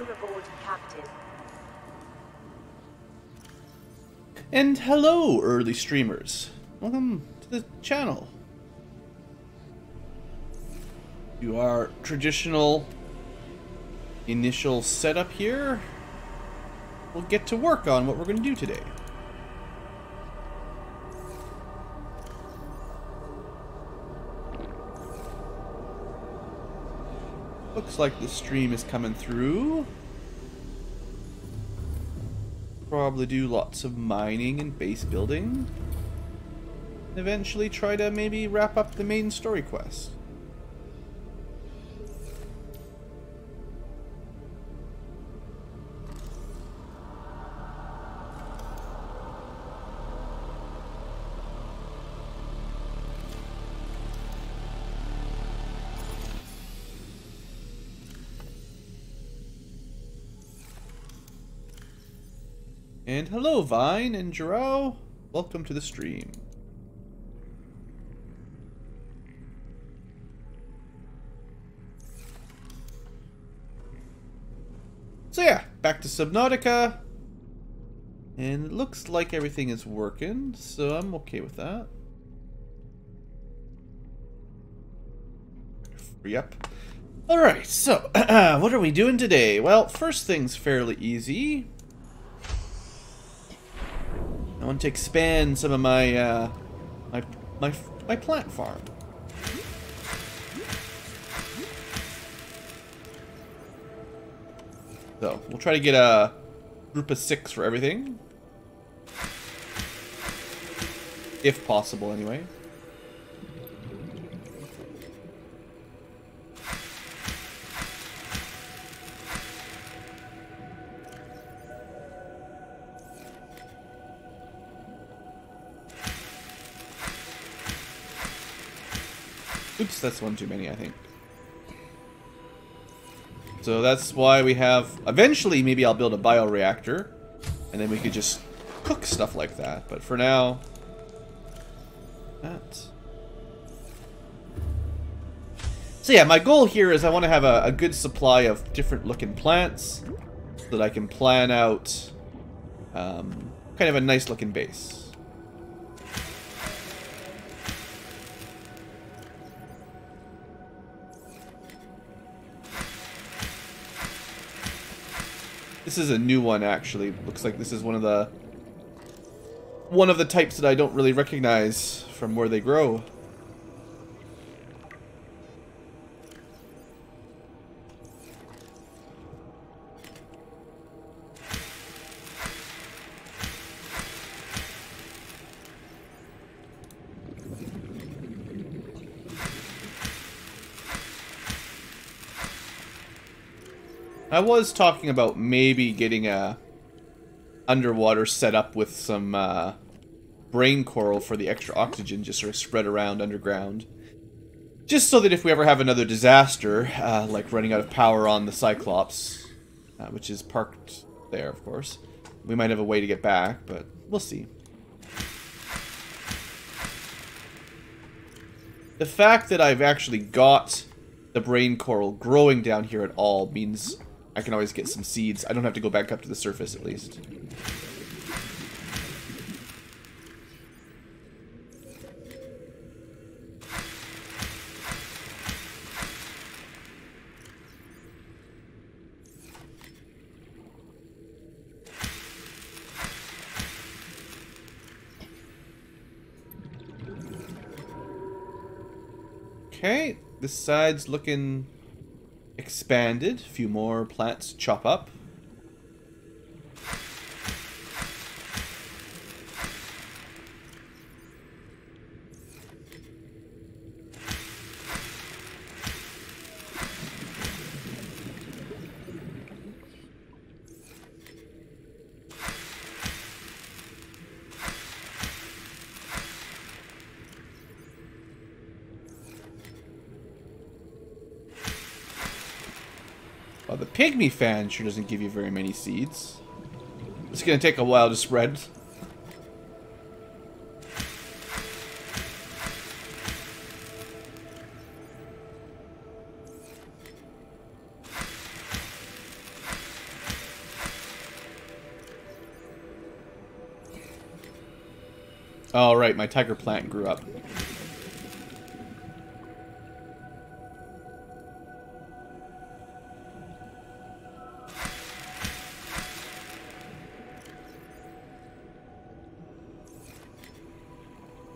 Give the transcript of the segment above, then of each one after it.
Welcome aboard, Captain. And hello, early streamers. Welcome to the channel. To our traditional initial setup here, we'll get to work on what we're going to do today. Looks like the stream is coming through. Probably do lots of mining and base building. Eventually try to maybe wrap up the main story quest. And hello, Vine and Jarrell. Welcome to the stream. So yeah, back to Subnautica. And it looks like everything is working, so I'm okay with that. Free up. Alright, so what are we doing today? Well, first thing's fairly easy. I want to expand some of my my plant farm. So we'll try to get a group of 6 for everything, if possible, anyway. Oops, that's one too many, I think. So that's why we have... Eventually, maybe I'll build a bioreactor, and then we could just cook stuff like that. But for now... That... So yeah, my goal here is I want to have a good supply of different looking plants, so that I can plan out kind of a nice looking base. This is a new one, actually. Looks like this is one of the types that I don't really recognize from where they grow. I was talking about maybe getting a underwater setup with some brain coral for the extra oxygen, just sort of spread around underground. Just so that if we ever have another disaster, like running out of power on the Cyclops, which is parked there, of course, we might have a way to get back, but we'll see. The fact that I've actually got the brain coral growing down here at all means I can always get some seeds. I don't have to go back up to the surface, at least. Okay, this side's looking expanded. A few more plants to chop up. Well, the pygmy fan sure doesn't give you very many seeds. It's gonna take a while to spread. Oh, right, my tiger plant grew up.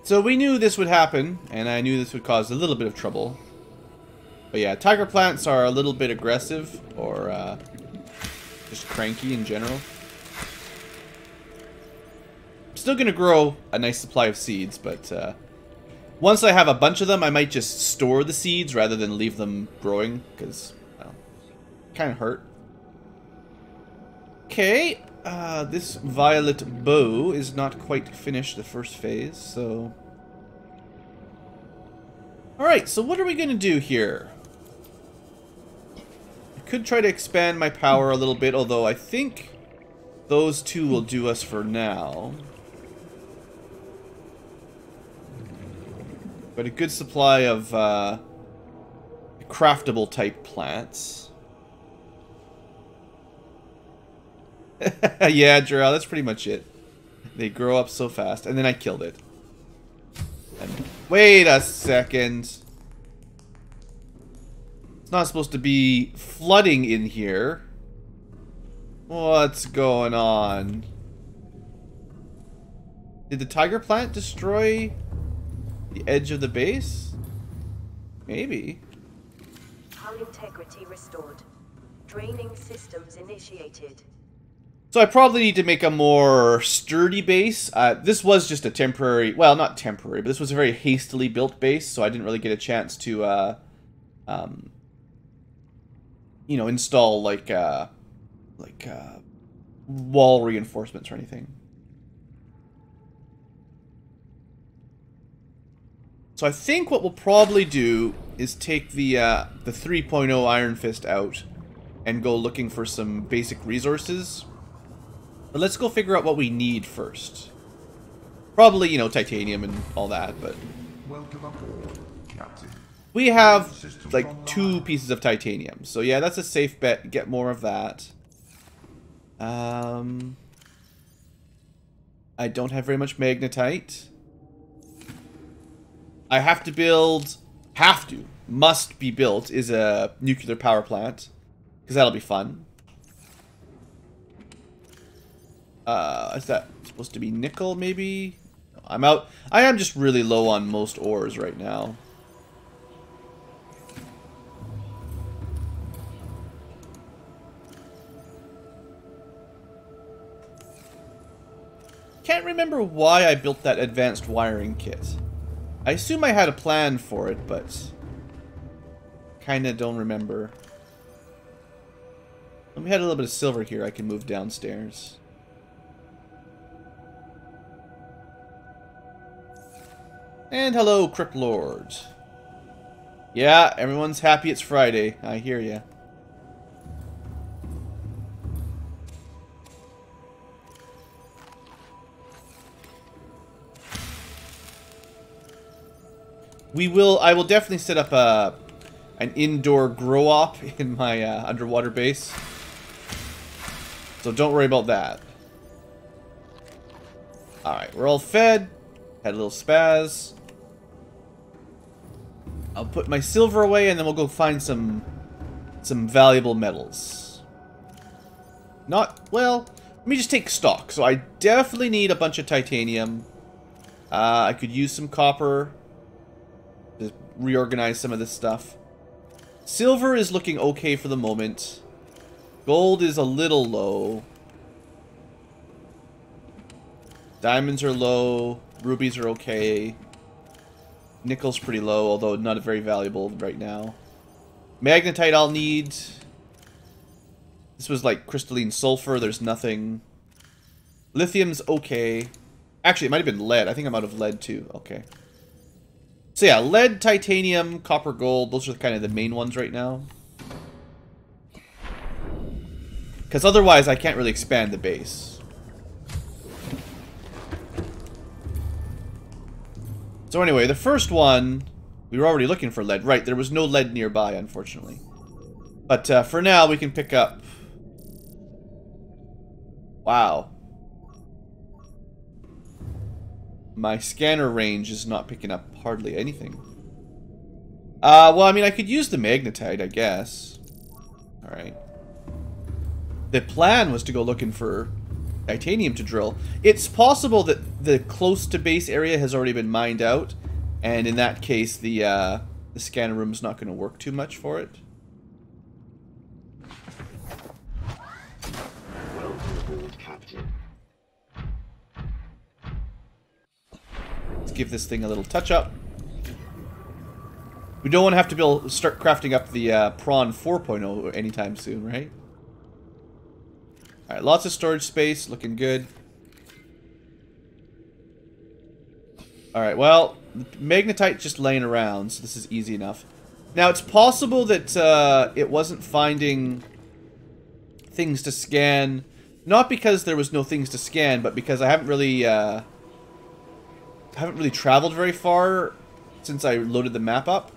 So we knew this would happen, and I knew this would cause a little bit of trouble. But yeah, tiger plants are a little bit aggressive, or just cranky in general. I'm still going to grow a nice supply of seeds, but once I have a bunch of them, I might just store the seeds rather than leave them growing, because, well, kind of hurt. Okay, this violet bow is not quite finished the first phase, so... Alright, so what are we going to do here? I could try to expand my power a little bit, although I think those two will do us for now. Got a good supply of craftable type plants. Yeah, Jarrell, that's pretty much it. They grow up so fast, and then I killed it. And wait a second. It's not supposed to be flooding in here. What's going on? Did the tiger plant destroy the edge of the base? Maybe. Hull integrity restored. Draining systems initiated. So I probably need to make a more sturdy base. This was just a temporary, well, not temporary, but this was a very hastily built base, so I didn't really get a chance to, you know, install like wall reinforcements or anything. So I think what we'll probably do is take the 3.0 Iron Fist out and go looking for some basic resources. But let's go figure out what we need first. Probably, you know, titanium and all that, but... Welcome aboard, Captain. We have, like, 2 pieces of titanium. So yeah, that's a safe bet. Get more of that. I don't have very much magnetite. I have to build... must be built, is a nuclear power plant. Because that'll be fun. Is that supposed to be nickel, maybe? I'm out. I am just really low on most ores right now. Can't remember why I built that advanced wiring kit. I assume I had a plan for it, but kinda don't remember. And we had a little bit of silver here I can move downstairs. And hello, Crypt Lord. Yeah, everyone's happy it's Friday. I hear ya. I will definitely set up an indoor grow-op in my underwater base. So don't worry about that. Alright, we're all fed. Had a little spaz. I'll put my silver away and then we'll go find some valuable metals. Well, let me just take stock. So I definitely need a bunch of titanium. I could use some copper to reorganize some of this stuff. Silver is looking okay for the moment. Gold is a little low. Diamonds are low. Rubies are okay. Nickel's pretty low, although not very valuable right now. Magnetite I'll need. This was like crystalline sulfur. There's nothing. Lithium's okay. Actually, it might have been lead. I think I'm out of lead too. Okay. So yeah, lead, titanium, copper, gold. Those are kind of the main ones right now. Because otherwise I can't really expand the base. So anyway, the first one, we were already looking for lead. Right, there was no lead nearby, unfortunately. But for now, we can pick up... Wow. my scanner range is not picking up hardly anything. Well, I mean, I could use the magnetite, I guess. Alright. The plan was to go looking for titanium to drill. It's possible that the close to base area has already been mined out, and in that case, the scanner room is not going to work too much for it. Welcome aboard, Captain. Let's give this thing a little touch up. We don't want to have to start crafting up the Prawn 4.0 anytime soon, right? Alright, lots of storage space, looking good. Alright, well, magnetite just laying around, so this is easy enough. Now, it's possible that it wasn't finding things to scan, not because there was no things to scan, but because I haven't really traveled very far since I loaded the map up.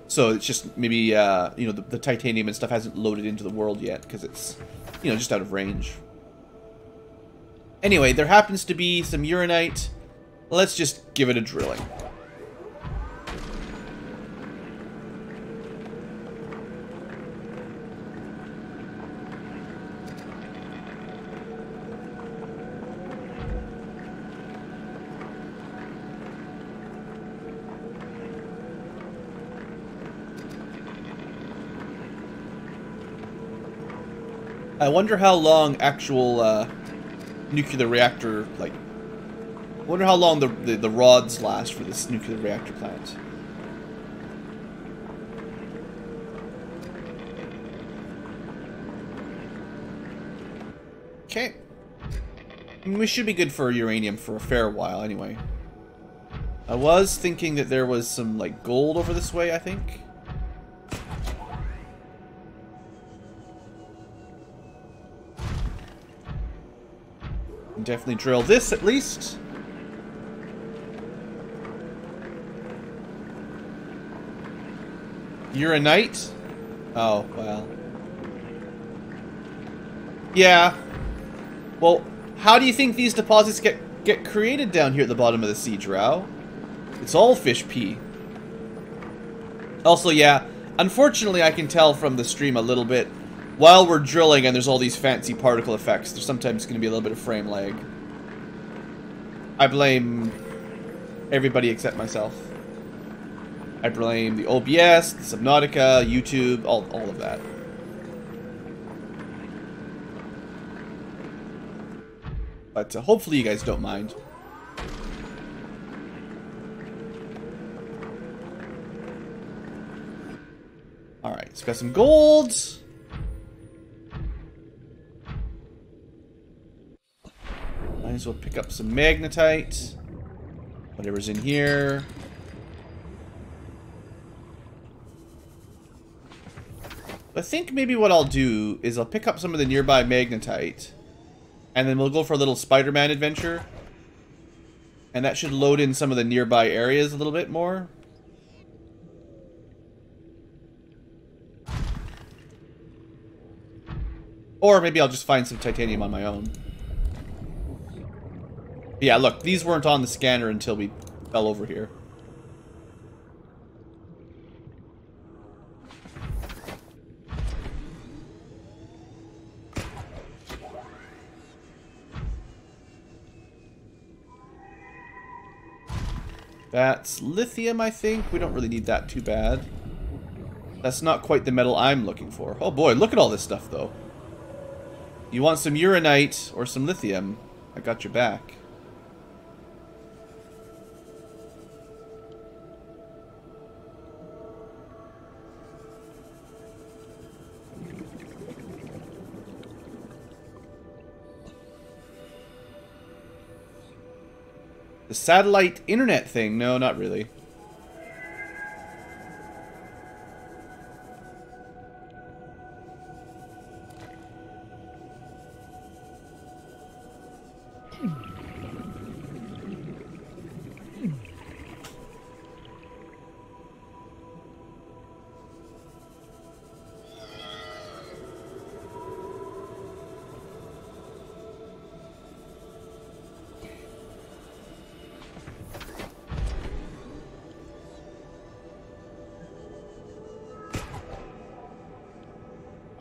So it's just maybe, you know, the titanium and stuff hasn't loaded into the world yet, because it's, you know, just out of range. Anyway, there happens to be some uranite. Let's just give it a drilling. I wonder how long actual nuclear reactor, like, I wonder how long the rods last for this nuclear reactor plant. Okay. I mean, we should be good for uranium for a fair while anyway. I was thinking that there was some, like, gold over this way, I think. Definitely drill this at least. Uranite? Oh, well. Yeah. Well, how do you think these deposits get created down here at the bottom of the sea, Drow? It's all fish pee. Also, yeah, unfortunately I can tell from the stream a little bit. While we're drilling and there's all these fancy particle effects, there's sometimes going to be a little bit of frame lag. I blame everybody except myself. I blame the OBS, the Subnautica, YouTube, all of that. But hopefully you guys don't mind. Alright, let's got some gold. Might as well pick up some magnetite. Whatever's in here. I think maybe what I'll do is I'll pick up some of the nearby magnetite. And then we'll go for a little Spider-Man adventure. And that should load in some of the nearby areas a little bit more. Or maybe I'll just find some titanium on my own. Yeah, look, these weren't on the scanner until we fell over here. That's lithium, I think. We don't really need that too bad. That's not quite the metal I'm looking for. Oh boy, look at all this stuff, though. You want some uranite or some lithium? I got your back. The satellite internet thing? No, not really.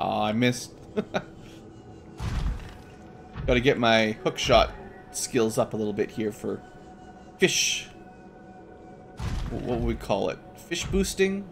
Aw, I missed. Gotta get my hook shot skills up a little bit here for fish. What would we call it? Fish boosting?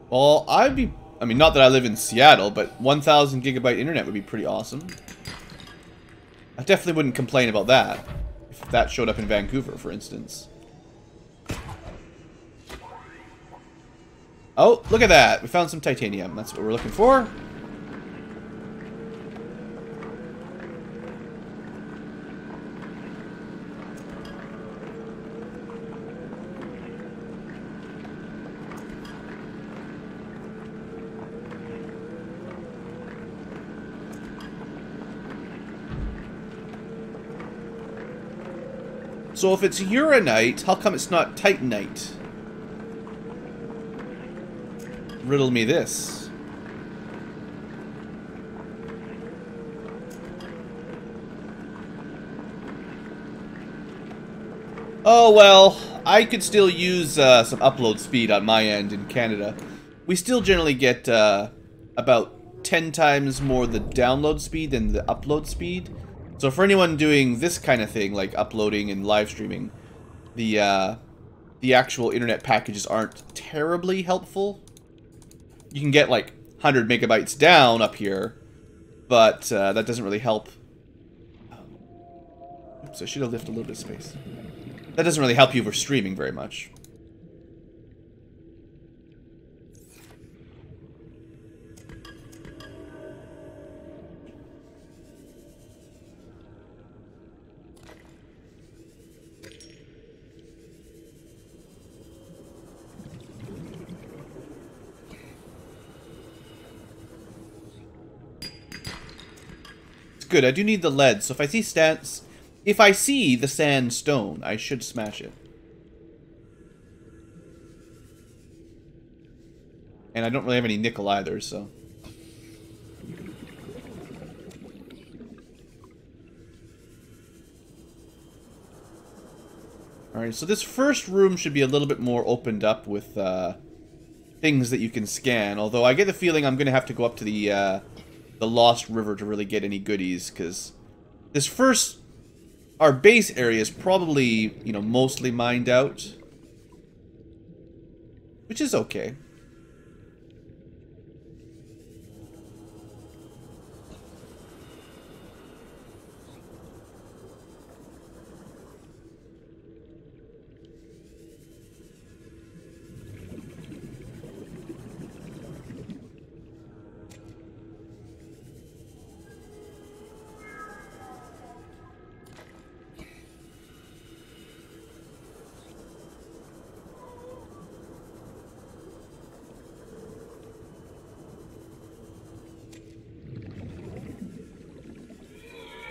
Well, I mean, not that I live in Seattle, but 1,000 gigabyte internet would be pretty awesome. I definitely wouldn't complain about that, if that showed up in Vancouver, for instance. Oh, look at that! We found some titanium. That's what we're looking for. So if it's uranite, how come it's not titanite? Riddle me this. Oh well, I could still use some upload speed on my end in Canada. We still generally get about 10 times more the download speed than the upload speed. So for anyone doing this kind of thing, like uploading and live streaming, the actual internet packages aren't terribly helpful. You can get like 100 megabytes down up here, but that doesn't really help. Oops, I should have left a little bit of space. That doesn't really help you for streaming very much. Good, I do need the lead, so if I see the sandstone, I should smash it. And I don't really have any nickel either, so. Alright, so this first room should be a little bit more opened up with things that you can scan, although I get the feeling I'm going to have to go up to the Lost River to really get any goodies, because this first, our base area is probably, you know, mostly mined out, which is okay.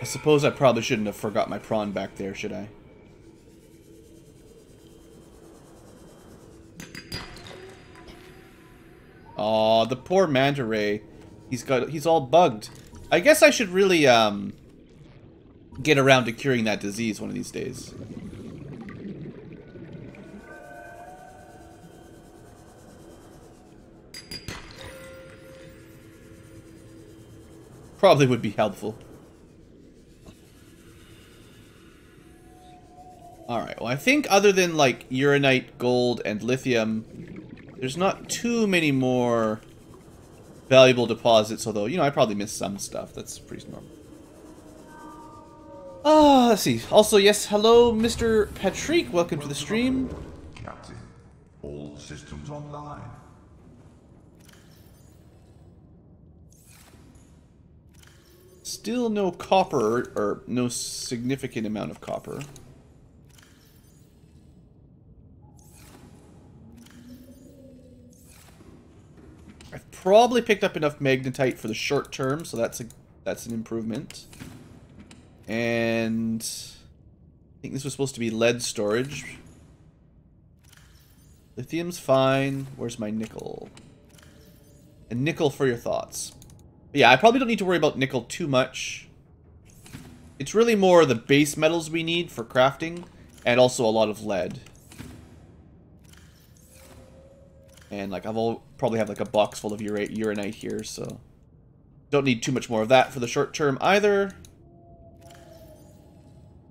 I suppose I probably shouldn't have forgot my prawn back there, should I? Aw, the poor manta ray. He's all bugged. I guess I should really get around to curing that disease one of these days. Probably would be helpful. Alright, well I think other than like uranite, gold, and lithium, there's not too many more valuable deposits, although, you know, I probably missed some stuff. That's pretty normal. Let's see. Also, yes, hello, Mr. Patrick. Welcome to the stream. Captain, all systems online. Still no copper, or no significant amount of copper. I've probably picked up enough magnetite for the short term, so that's an improvement. And I think this was supposed to be lead storage. Lithium's fine. Where's my nickel? And nickel for your thoughts. But yeah, I probably don't need to worry about nickel too much. It's really more the base metals we need for crafting, and also a lot of lead. And like I'll probably have like a box full of uranite here, so don't need too much more of that for the short term either.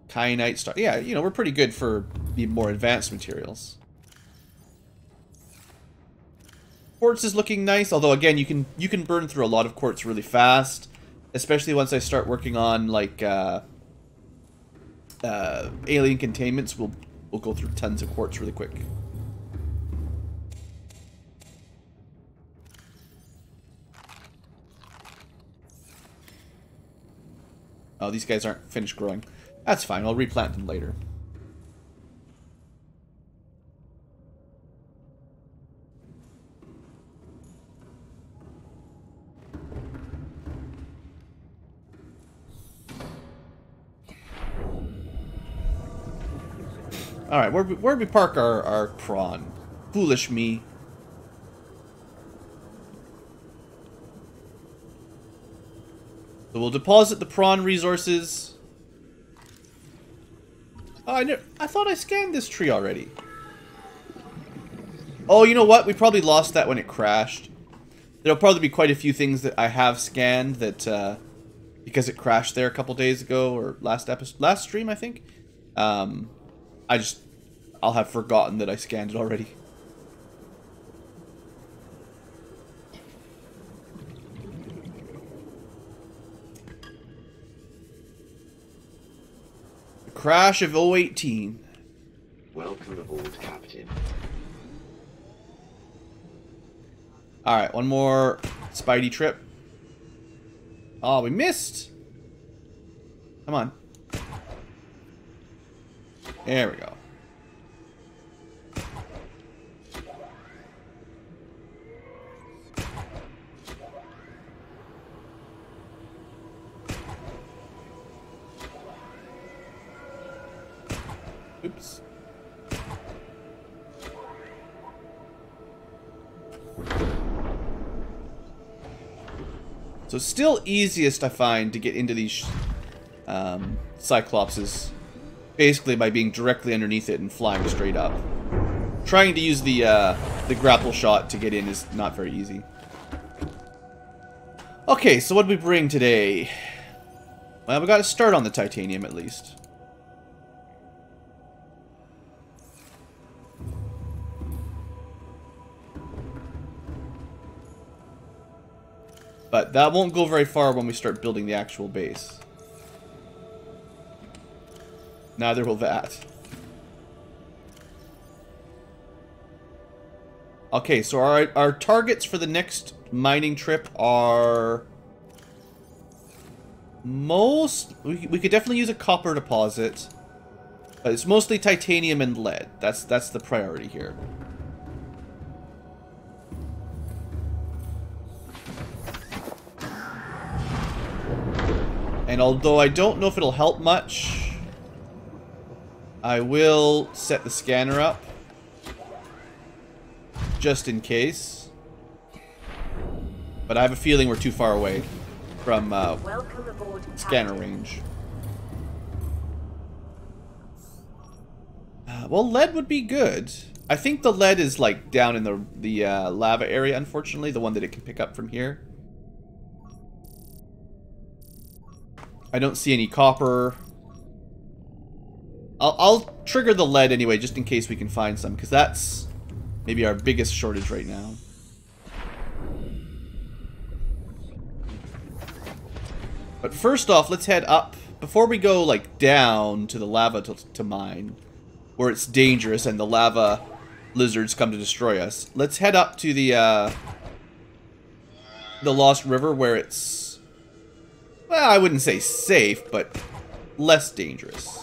Kyanite star. Yeah, you know, we're pretty good for the more advanced materials. Quartz is looking nice, although again, you can burn through a lot of quartz really fast, especially once I start working on like alien containments. We'll go through tons of quartz really quick. Oh, these guys aren't finished growing. That's fine. I'll replant them later. Alright, where'd we park our prawn? Foolish me. So we'll deposit the prawn resources. Oh, I thought I scanned this tree already. Oh, you know what? We probably lost that when it crashed. There'll probably be quite a few things that I have scanned that, because it crashed there a couple days ago, or last stream, I think. I'll have forgotten that I scanned it already. The crash of 018. Welcome aboard, Captain. Alright, one more Spidey trip. Oh, we missed! Come on. There we go. Oops. So still easiest I find to get into these Cyclopses, basically by being directly underneath it and flying straight up. Trying to use the grapple shot to get in is not very easy. Okay, so what did we bring today? Well, we got to start on the titanium at least. But that won't go very far when we start building the actual base. Neither will that. Okay, so our targets for the next mining trip are... We could definitely use a copper deposit. But it's mostly titanium and lead. That's the priority here. And although I don't know if it'll help much, I will set the scanner up. Just in case. But I have a feeling we're too far away from scanner range. Well, lead would be good. I think the lead is like down in the lava area, unfortunately. The one that it can pick up from here. I don't see any copper. I'll trigger the lead anyway, just in case we can find some, because that's maybe our biggest shortage right now. But first off, let's head up. Before we go, like, down to the lava to mine, where it's dangerous and the lava lizards come to destroy us, let's head up to the Lost River, where it's... well, I wouldn't say safe, but less dangerous.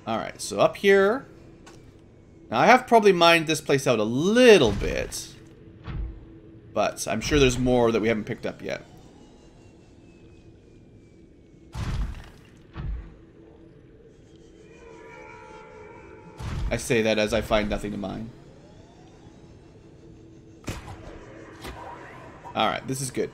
Alright, so up here... now, I have probably mined this place out a little bit. But I'm sure there's more that we haven't picked up yet. I say that as I find nothing to mine. Alright, this is good.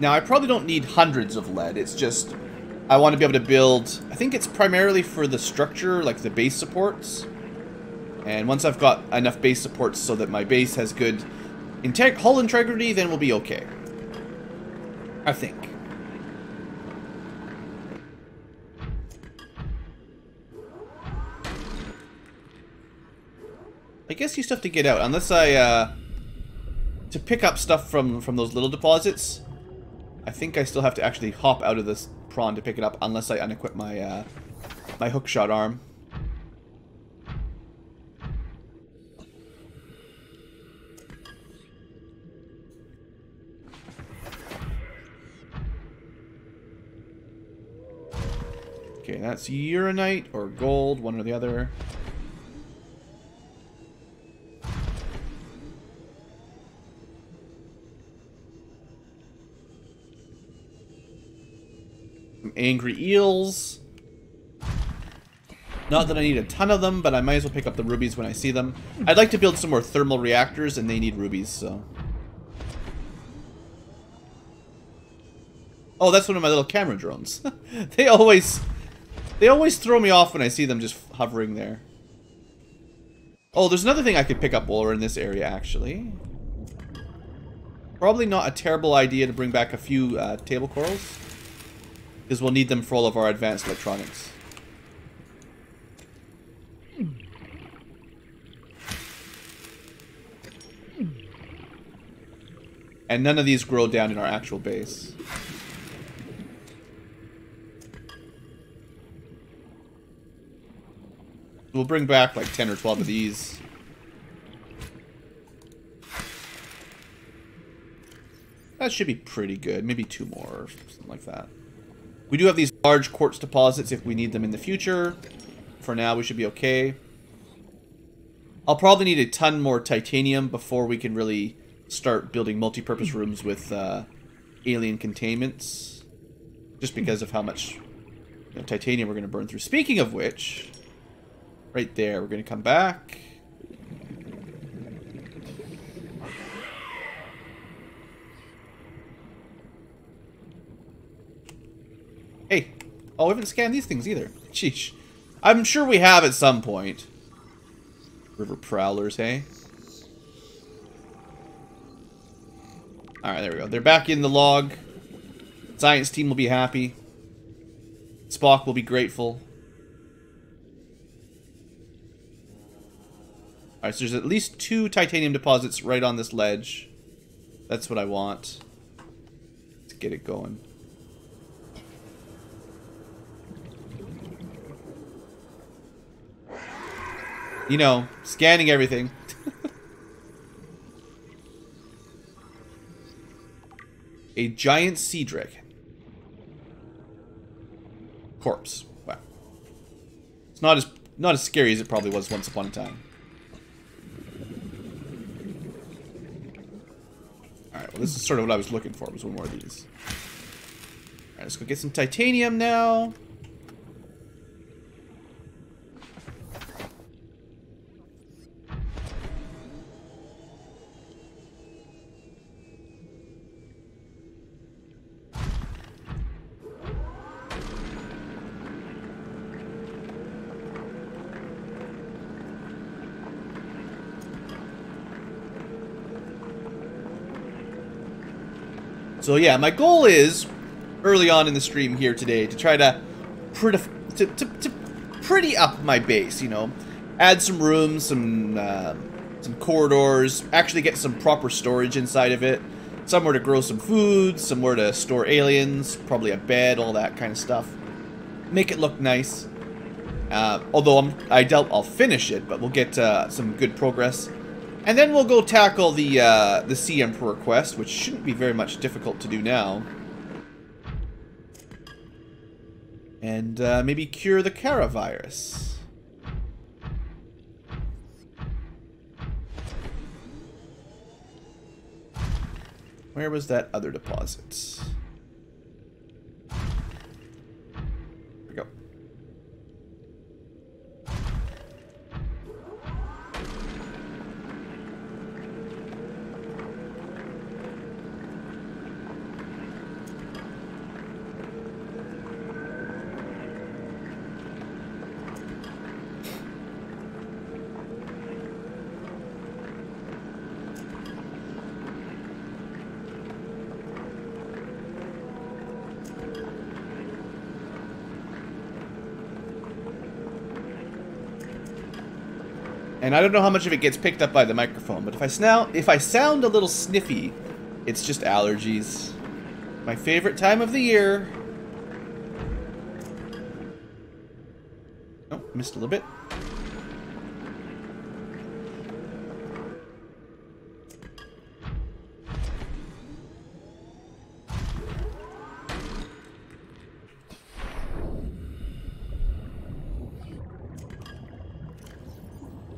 Now, I probably don't need hundreds of lead. It's just, I want to be able to build, I think it's primarily for the structure, like the base supports. And once I've got enough base supports so that my base has good hull integrity, then we'll be okay. I think. I guess you still have to get out, unless I, to pick up stuff from those little deposits. I think I still have to actually hop out of this prawn to pick it up, unless I unequip my my hookshot arm. Okay, that's uranite or gold, one or the other. Angry eels. Not that I need a ton of them, but I might as well pick up the rubies when I see them. I'd like to build some more thermal reactors, and they need rubies, so. Oh, that's one of my little camera drones. They always throw me off when I see them just hovering there. Oh, there's another thing I could pick up while we're in this area, actually. Probably not a terrible idea to bring back a few table corals, because we'll need them for all of our advanced electronics. And none of these grow down in our actual base. We'll bring back like 10 or 12 of these. That should be pretty good. Maybe 2 more or something like that. We do have these large quartz deposits if we need them in the future. For now, we should be okay. I'll probably need a ton more titanium before we can really start building multi-purpose rooms with alien containments. Just because of how much titanium we're going to burn through. Speaking of which, right there, we're going to come back. Hey. Oh, we haven't scanned these things either. Sheesh. I'm sure we have at some point. River prowlers, hey? Alright, there we go. They're back in the log. Science team will be happy. Spock will be grateful. Alright, so there's at least 2 titanium deposits right on this ledge. That's what I want. Let's get it going. You know, scanning everything. A giant sea dragon. Corpse. Wow. It's not as scary as it probably was once upon a time. Alright, well this is sort of what I was looking for, was one more of these. Alright, let's go get some titanium now. So yeah, my goal is, early on in the stream here today, to try to pretty up my base, you know. Add some rooms, some corridors, actually get some proper storage inside of it. Somewhere to grow some food, somewhere to store aliens, probably a bed, all that kind of stuff. Make it look nice. Although I doubt I'll finish it, but we'll get some good progress. And then we'll go tackle the Sea Emperor quest, which shouldn't be very much difficult to do now. And maybe cure the Kara virus. Where was that other deposit? Here we go. And I don't know how much of it gets picked up by the microphone, but if I sound a little sniffy, it's just allergies. My favorite time of the year. Oh, missed a little bit.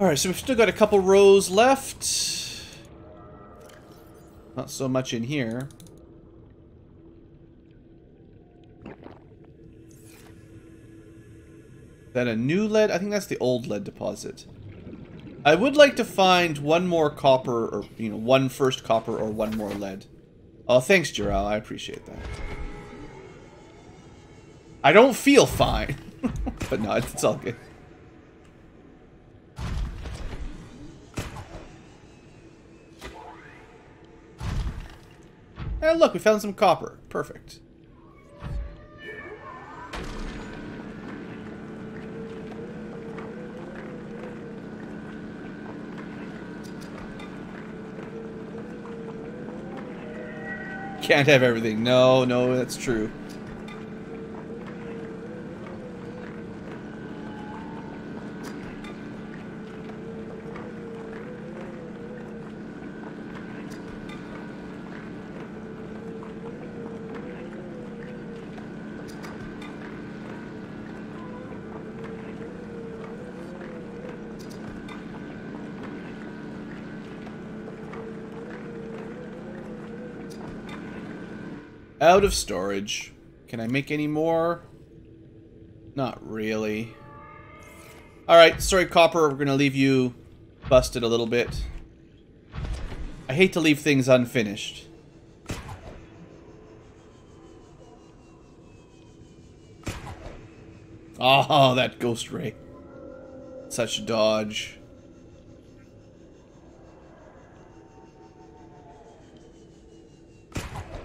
Alright, so we've still got a couple rows left. Not so much in here. Is that a new lead? I think that's the old lead deposit. I would like to find one more copper, or, you know, one first copper or one more lead. Oh, thanks, Jirao. I appreciate that. I don't feel fine. But no, it's all good. Hey, look, we found some copper. Perfect. Can't have everything. No, no, that's true. Out of storage. Can I make any more? Not really. Alright, sorry Copper, we're gonna leave you busted a little bit. I hate to leave things unfinished. Oh, that ghost ray. Such a dodge.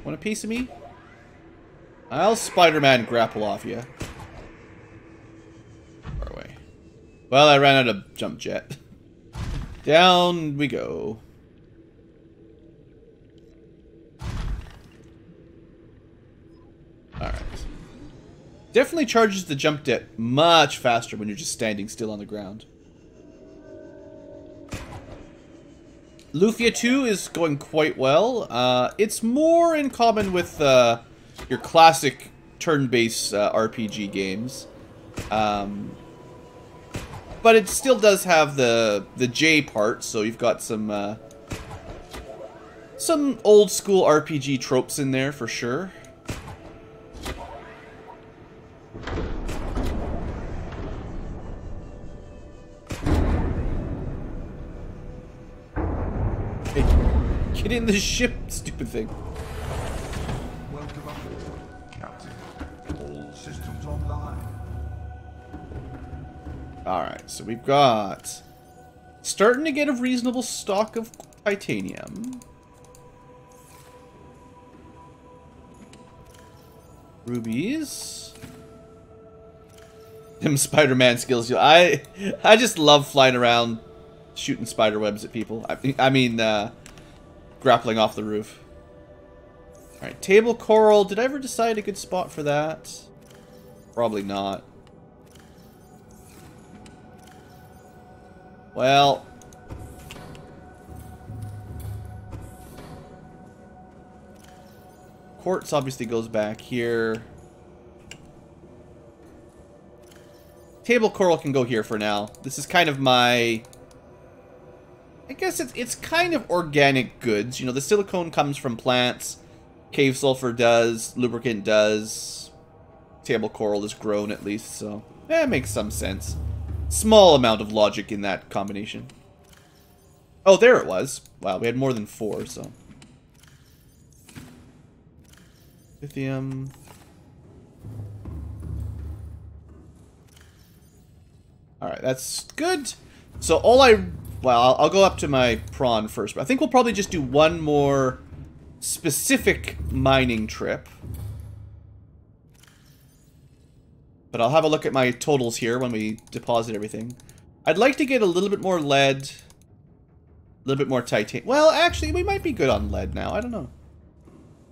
Want a piece of me? I'll Spider-Man grapple off you. Far away. Well, I ran out of jump jet. Down we go. Alright. Definitely charges the jump jet much faster when you're just standing still on the ground. Lufia 2 is going quite well. It's more in common with your classic turn-based RPG games. But it still does have the J part, so you've got some old-school RPG tropes in there for sure. Hey, get in the ship, stupid thing. Welcome aboard, Captain. All systems online. Alright, so we've got... starting to get a reasonable stock of titanium. Rubies. Them Spider-Man skills. I just love flying around shooting spider webs at people. I mean, grappling off the roof. Alright, table coral. Did I ever decide a good spot for that? Probably not. Well, quartz obviously goes back here. Table coral can go here for now. This is kind of my... I guess it's kind of organic goods. You know, the silicone comes from plants. Cave sulfur does. Lubricant does. Table coral is grown at least, so... it makes some sense. Small amount of logic in that combination. Oh, there it was. Wow, we had more than 4, so... Lithium... Alright, that's good. So all well, I'll go up to my prawn first, but I think we'll probably just do one more specific mining trip. But I'll have a look at my totals here when we deposit everything. I'd like to get a little bit more lead, a little bit more titanium. Well, actually, we might be good on lead now. I don't know.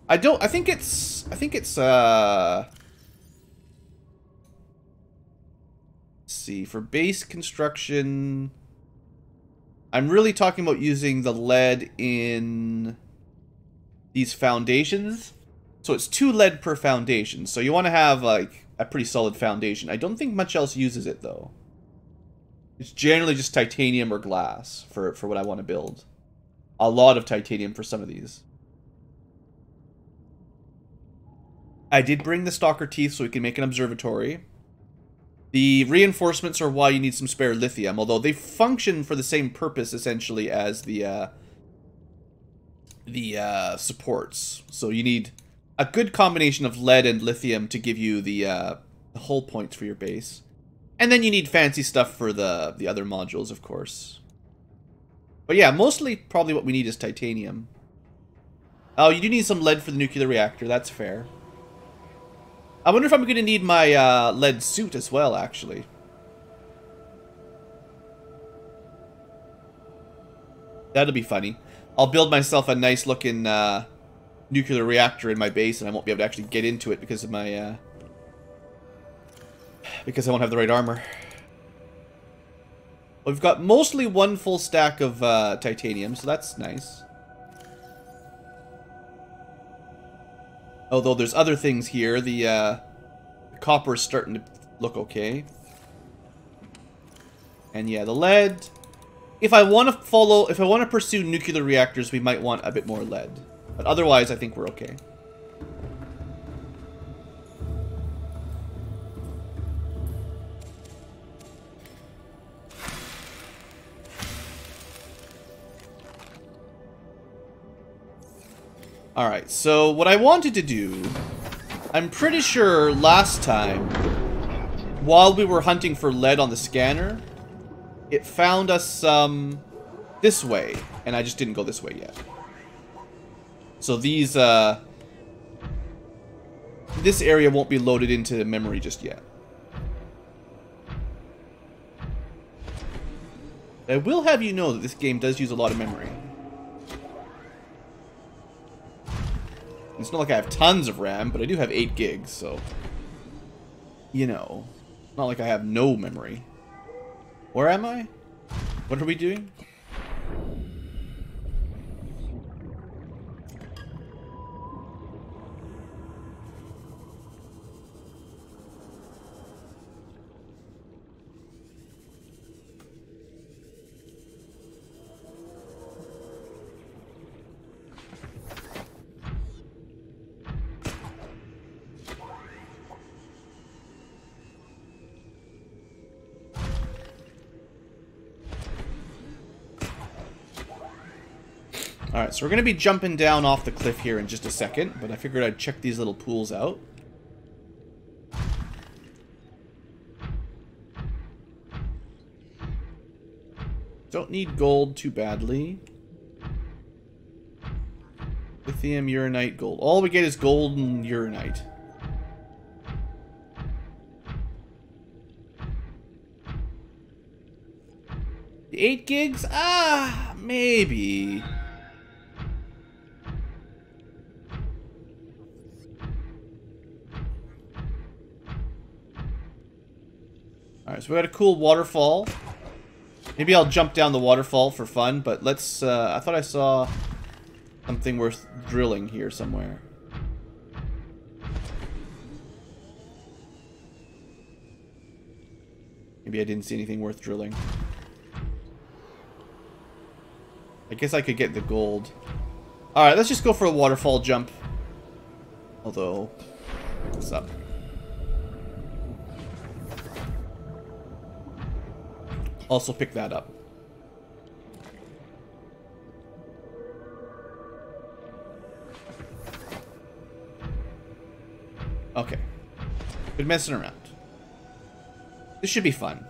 I think it's, let's see, for base construction, I'm really talking about using the lead in these foundations. So it's 2 lead per foundation. So you want to have like a pretty solid foundation. I don't think much else uses it though. It's generally just titanium or glass for what I want to build. A lot of titanium for some of these. I did bring the stalker teeth so we can make an observatory. The reinforcements are why you need some spare lithium, although they function for the same purpose, essentially, as the supports. So you need a good combination of lead and lithium to give you the hull points for your base. And then you need fancy stuff for the other modules, of course. But yeah, mostly probably what we need is titanium. Oh, you do need some lead for the nuclear reactor, that's fair. I wonder if I'm going to need my lead suit as well, actually. That'll be funny. I'll build myself a nice looking nuclear reactor in my base, and I won't be able to actually get into it because of my because I won't have the right armor. We've got mostly 1 full stack of titanium, so that's nice. Although there's other things here, the copper is starting to look okay. And yeah, the lead. If I want to pursue nuclear reactors, we might want a bit more lead. But otherwise, I think we're okay. Alright, so what I wanted to do, I'm pretty sure last time, while we were hunting for lead on the scanner, it found us this way, and I just didn't go this way yet. So these, this area won't be loaded into memory just yet. I will have you know that this game does use a lot of memory. It's not like I have tons of RAM, but I do have 8 gigs, so... You know. Not like I have no memory. Where am I? What are we doing? Alright, so we're going to be jumping down off the cliff here in just a second, but I figured I'd check these little pools out. Don't need gold too badly. Lithium, uranite, gold. All we get is gold and uranite. The 8 gigs? Ah, maybe. Alright, so we got a cool waterfall. Maybe I'll jump down the waterfall for fun, but let's, I thought I saw something worth drilling here somewhere. Maybe I didn't see anything worth drilling. I guess I could get the gold. Alright, let's just go for a waterfall jump. Although, what's up? Also pick that up. Okay. Good messing around. This should be fun.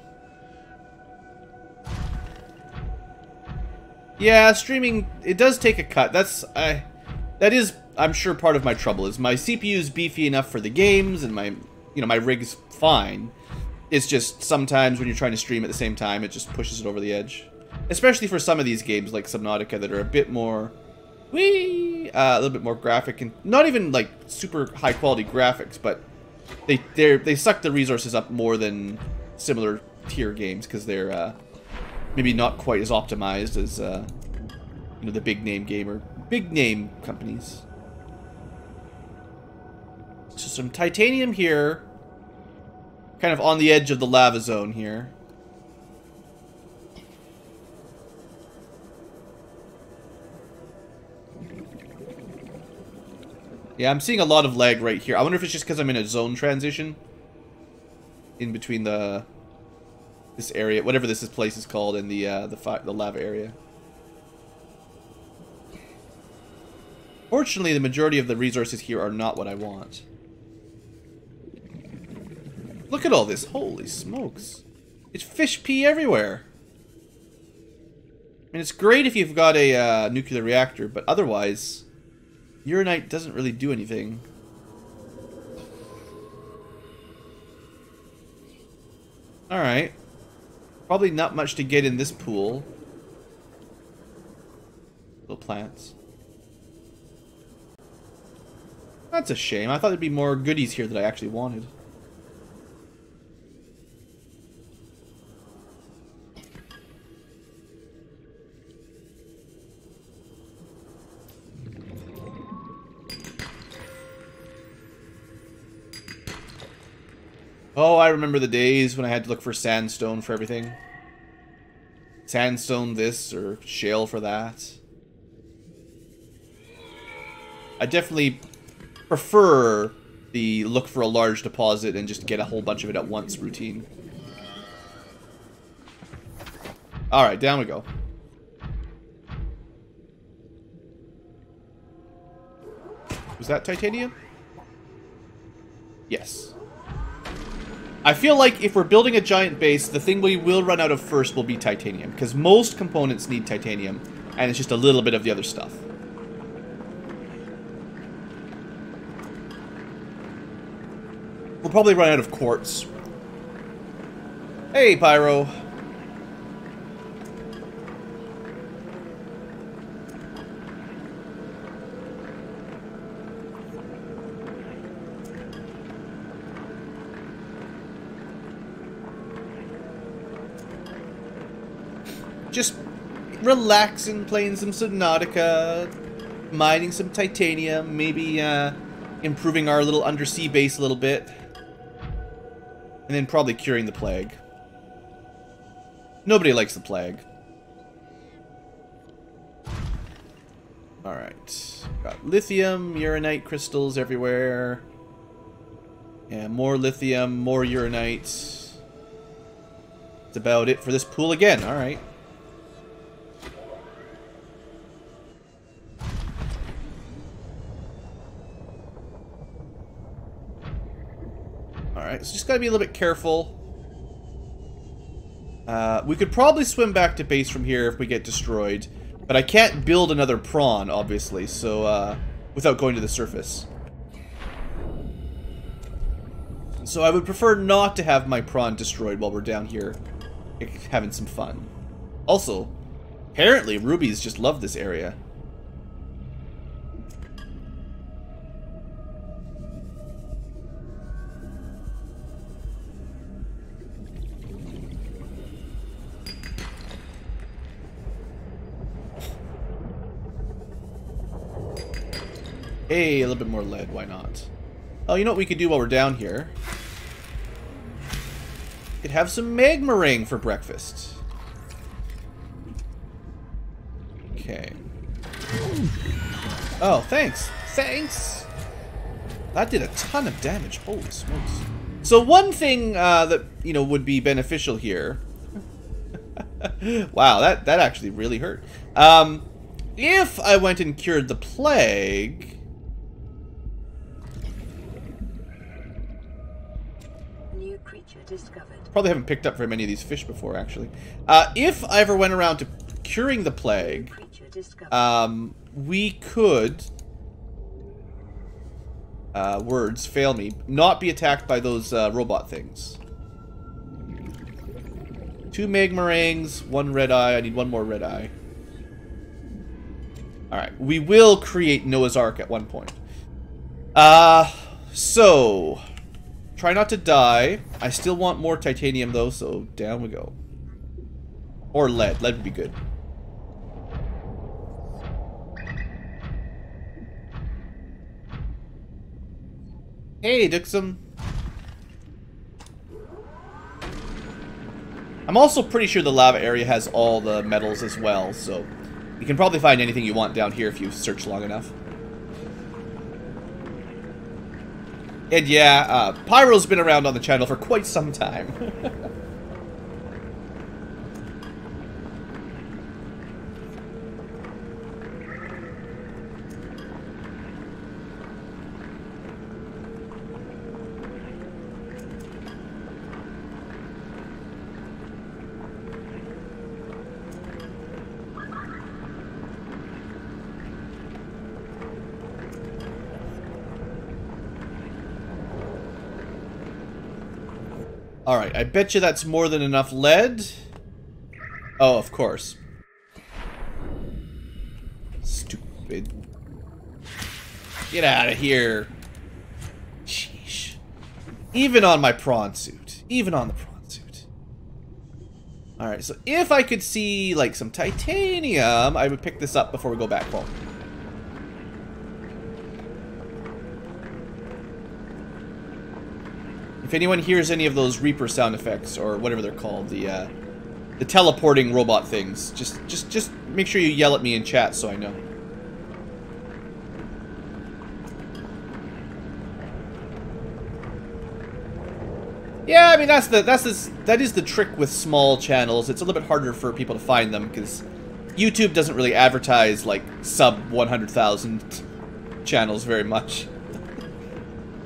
Yeah, streaming, it does take a cut. That is, I'm sure, part of my trouble is my CPU is beefy enough for the games and my, my rig's fine. It's just sometimes when you're trying to stream at the same time, it just pushes it over the edge. Especially for some of these games like Subnautica that are a bit more, a little bit more graphic and not even like super high quality graphics, but they suck the resources up more than similar tier games because they're maybe not quite as optimized as the big name companies. So some titanium here, kind of on the edge of the lava zone here. Yeah, I'm seeing a lot of lag right here. I wonder if it's just because I'm in a zone transition in between this area, whatever this place is called, and the lava area. Fortunately, the majority of the resources here are not what I want. Look at all this! Holy smokes! It's fish pee everywhere. I mean, it's great if you've got a nuclear reactor, but otherwise, uranite doesn't really do anything. Alright. Probably not much to get in this pool. Little plants. That's a shame. I thought there'd be more goodies here that I actually wanted. Oh, I remember the days when I had to look for sandstone for everything. Sandstone this, or shale for that. I definitely prefer the look for a large deposit and just get a whole bunch of it at once routine. Alright, down we go. Was that titanium? Yes. I feel like if we're building a giant base, the thing we will run out of first will be titanium, because most components need titanium, and it's just a little bit of the other stuff. We'll probably run out of quartz. Hey, Pyro. Just relaxing, playing some Subnautica, mining some titanium, maybe improving our little undersea base a little bit. And then probably curing the plague. Nobody likes the plague. Alright. Got lithium, uranite crystals everywhere. Yeah, more lithium, more uranite. That's about it for this pool again. Alright. Alright, so just gotta be a little bit careful. We could probably swim back to base from here if we get destroyed. But I can't build another prawn, obviously, so, without going to the surface. So I would prefer not to have my prawn destroyed while we're down here having some fun. Also, apparently rubies just love this area. Hey, a little bit more lead, why not? Oh, you know what we could do while we're down here? Could have some magma ring for breakfast. Okay. Oh, thanks. Thanks. That did a ton of damage. Holy smokes. So one thing that, you know, would be beneficial here. Wow, that actually really hurt. If I went and cured the plague. New creature discovered. Probably haven't picked up very many of these fish before, actually. If I ever went around to curing the plague, we could, words fail me, not be attacked by those robot things. 2 magma rings, 1 red eye. I need 1 more red eye. Alright, we will create Noah's Ark at one point. So, try not to die. I still want more titanium though, so down we go. Or lead. Lead would be good. Hey, Dixum. I'm also pretty sure the lava area has all the metals as well, so you can probably find anything you want down here if you search long enough. And yeah, Pyro's been around on the channel for quite some time. Alright, I bet you that's more than enough lead. Oh, of course. Stupid. Get out of here. Sheesh. Even on my prawn suit. Even on the prawn suit. Alright, so if I could see, like, some titanium, I would pick this up before we go back home. If anyone hears any of those Reaper sound effects, or whatever they're called, the teleporting robot things, just make sure you yell at me in chat so I know. Yeah, I mean that is the trick with small channels. It's a little bit harder for people to find them because YouTube doesn't really advertise like sub 100,000 channels very much.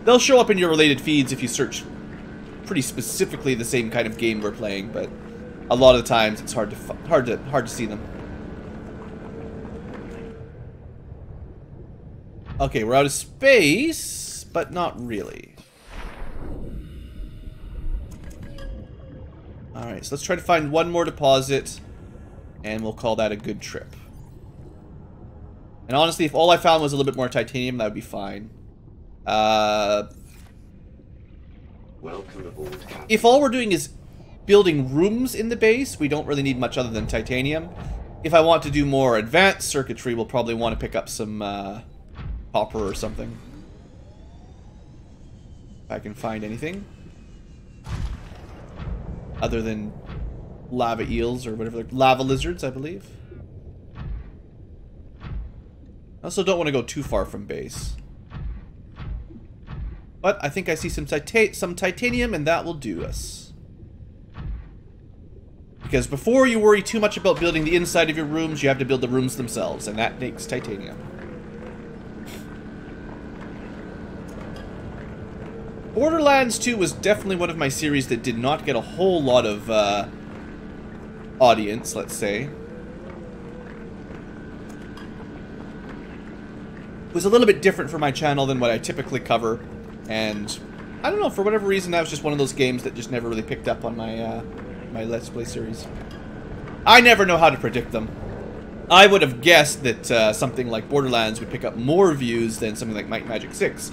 They'll show up in your related feeds if you search pretty specifically the same kind of game we're playing, but a lot of the times it's hard to see them. Okay, we're out of space, but not really. Alright, so let's try to find one more deposit, and we'll call that a good trip. And honestly, if all I found was a little bit more titanium, that would be fine. Welcome aboard, Captain. If all we're doing is building rooms in the base, we don't really need much other than titanium. If I want to do more advanced circuitry, we'll probably want to pick up some copper or something. If I can find anything. Other than lava eels or whatever. Lava lizards, I believe. I also don't want to go too far from base. But I think I see some titanium, and that will do us. Because before you worry too much about building the inside of your rooms, you have to build the rooms themselves, and that takes titanium. Borderlands 2 was definitely one of my series that did not get a whole lot of audience, let's say. It was a little bit different for my channel than what I typically cover. And I don't know, for whatever reason, that was just one of those games that just never really picked up on my my Let's Play series. I never know how to predict them. I would have guessed that something like Borderlands would pick up more views than something like Might and Magic 6.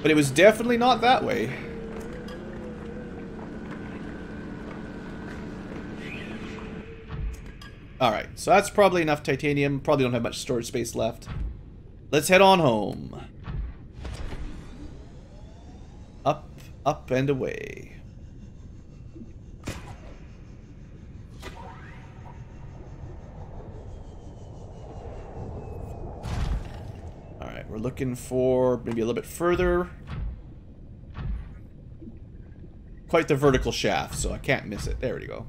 But it was definitely not that way. Alright, so that's probably enough titanium. Probably don't have much storage space left. Let's head on home. Up, up, and away. looking for maybe a little bit further. Quite the vertical shaft, so I can't miss it. There we go.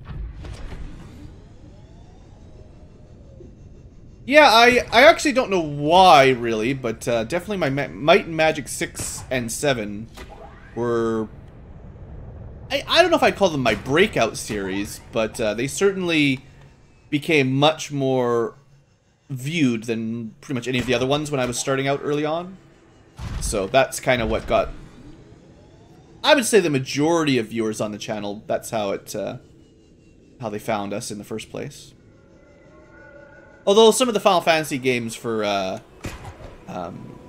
Yeah, I actually don't know why, really, but definitely my Might and Magic 6 and 7 were... I don't know if I'd call them my breakout series, but they certainly became much more viewed than pretty much any of the other ones when I was starting out early on. So that's kind of what got... I would say the majority of viewers on the channel, that's how how they found us in the first place. Although some of the Final Fantasy games for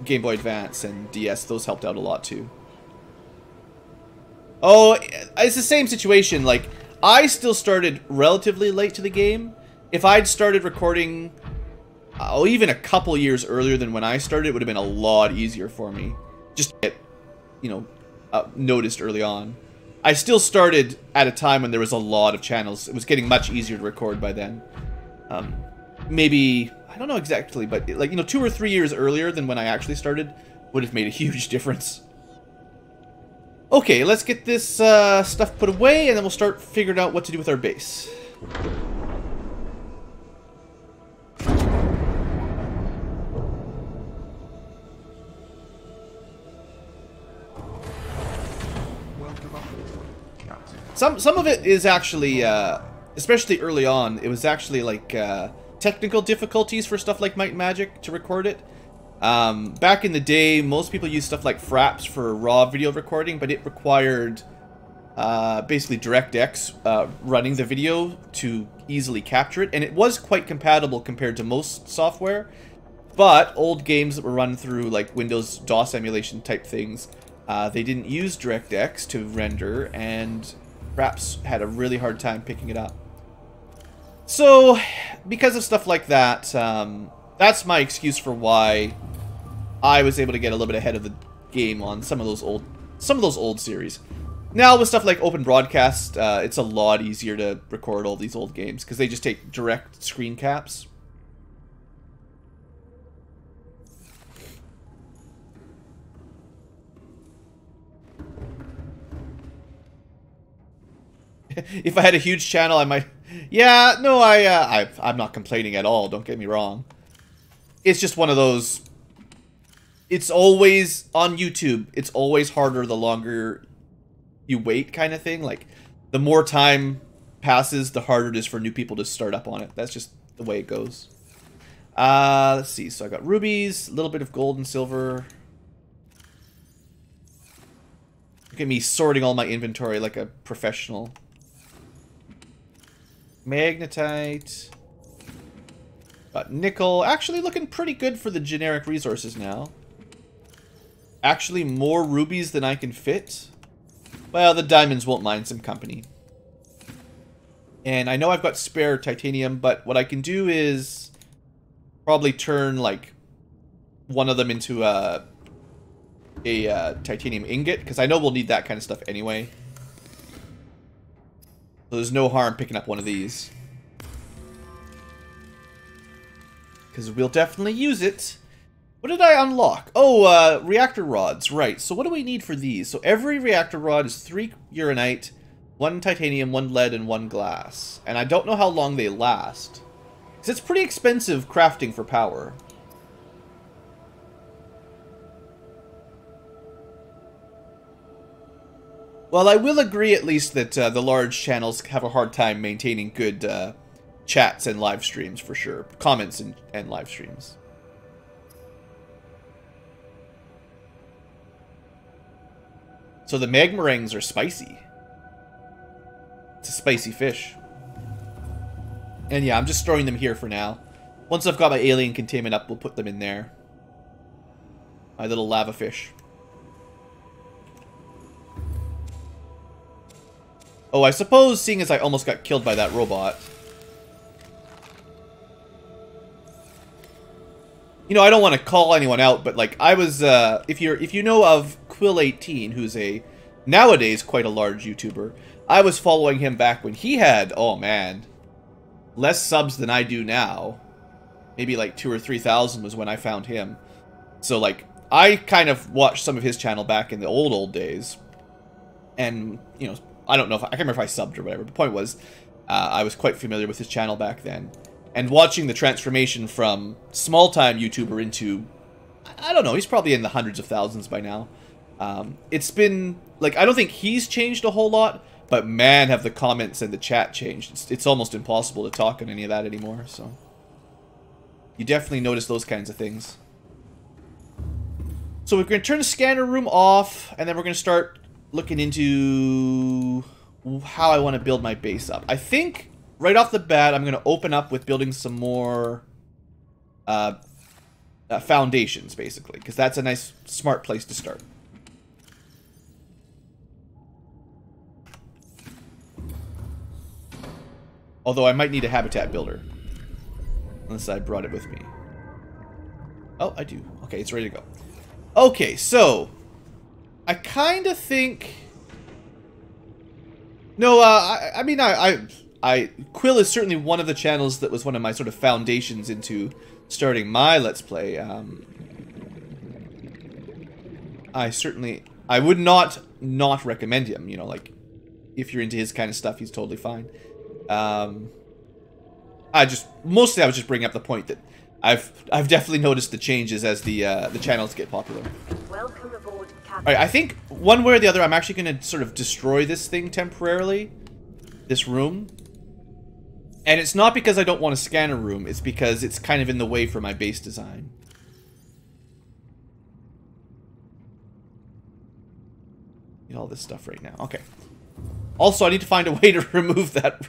Game Boy Advance and DS, those helped out a lot too. Oh, it's the same situation. Like, I still started relatively late to the game. If I'd started recording, even a couple years earlier than when I started, it would have been a lot easier for me. Just to get, you know, noticed early on. I still started at a time when there was a lot of channels. It was getting much easier to record by then. Maybe, I don't know exactly, but like, you know, 2 or 3 years earlier than when I actually started would have made a huge difference. Okay, let's get this stuff put away, and then we'll start figuring out what to do with our base. Some of it is actually, especially early on, it was actually like technical difficulties for stuff like Might and Magic to record it. Back in the day, most people used stuff like Fraps for raw video recording, but it required basically DirectX running the video to easily capture it, and it was quite compatible compared to most software. But old games that were run through like Windows DOS emulation type things, they didn't use DirectX to render, and Fraps had a really hard time picking it up. So, because of stuff like that, that's my excuse for why I was able to get a little bit ahead of the game on some of those old series. Now with stuff like Open Broadcast, it's a lot easier to record all these old games because they just take direct screen caps. If I had a huge channel, I might... Yeah, no, I'm not complaining at all, don't get me wrong. It's just one of those... It's always, on YouTube, it's always harder the longer you wait kind of thing. Like, the more time passes, the harder it is for new people to start up on it. That's just the way it goes. Let's see, so I got rubies, a little bit of gold and silver. Look at me sorting all my inventory like a professional. Magnetite. Got nickel. Actually looking pretty good for the generic resources now. Actually more rubies than I can fit. Well, the diamonds won't mind some company. And I know I've got spare titanium, but what I can do is probably turn like one of them into a titanium ingot, because I know we'll need that kind of stuff anyway. So there's no harm picking up one of these, because we'll definitely use it. What did I unlock? Oh, reactor rods. Right, so what do we need for these? So every reactor rod is 3 uranite, 1 titanium, 1 lead, and 1 glass. And I don't know how long they last, because it's pretty expensive crafting for power. Well, I will agree at least that the large channels have a hard time maintaining good chats and live streams, for sure. Comments and live streams. So the magmarangs are spicy. It's a spicy fish. And yeah, I'm just storing them here for now. Once I've got my alien containment up, we'll put them in there. My little lava fish. Oh, I suppose, seeing as I almost got killed by that robot. You know, I don't want to call anyone out, but like, I was, if you know of Quill18, who's nowadays quite a large YouTuber, I was following him back when he had, oh man, less subs than I do now. Maybe like 2,000 or 3,000 was when I found him. So like, I kind of watched some of his channel back in the old days. And, you know, I don't know if I can't remember if I subbed or whatever. The point was, I was quite familiar with his channel back then. And watching the transformation from small-time YouTuber into, I don't know, he's probably in the hundreds of thousands by now. It's been, like, I don't think he's changed a whole lot, but man, have the comments and the chat changed. It's almost impossible to talk on any of that anymore, so. You definitely notice those kinds of things. So we're going to turn the scanner room off, and then we're going to start looking into how I want to build my base up. I think right off the bat, I'm going to open up with building some more foundations, basically, because that's a nice, smart place to start. Although I might need a habitat builder, unless I brought it with me. Oh, I do. Okay, it's ready to go. Okay, so I kind of think. No, I mean, Quill is certainly one of the channels that was one of my sort of foundations into starting my Let's Play. I would not recommend him. You know, like if you're into his kind of stuff, he's totally fine. Mostly I was just bringing up the point that I've definitely noticed the changes as the channels get popular. Welcome aboard, Captain. Alright, I think one way or the other I'm actually going to sort of destroy this thing temporarily. This room. And it's not because I don't want a scanner room, it's because it's kind of in the way for my base design. Need all this stuff right now. Okay. Also, I need to find a way to remove that.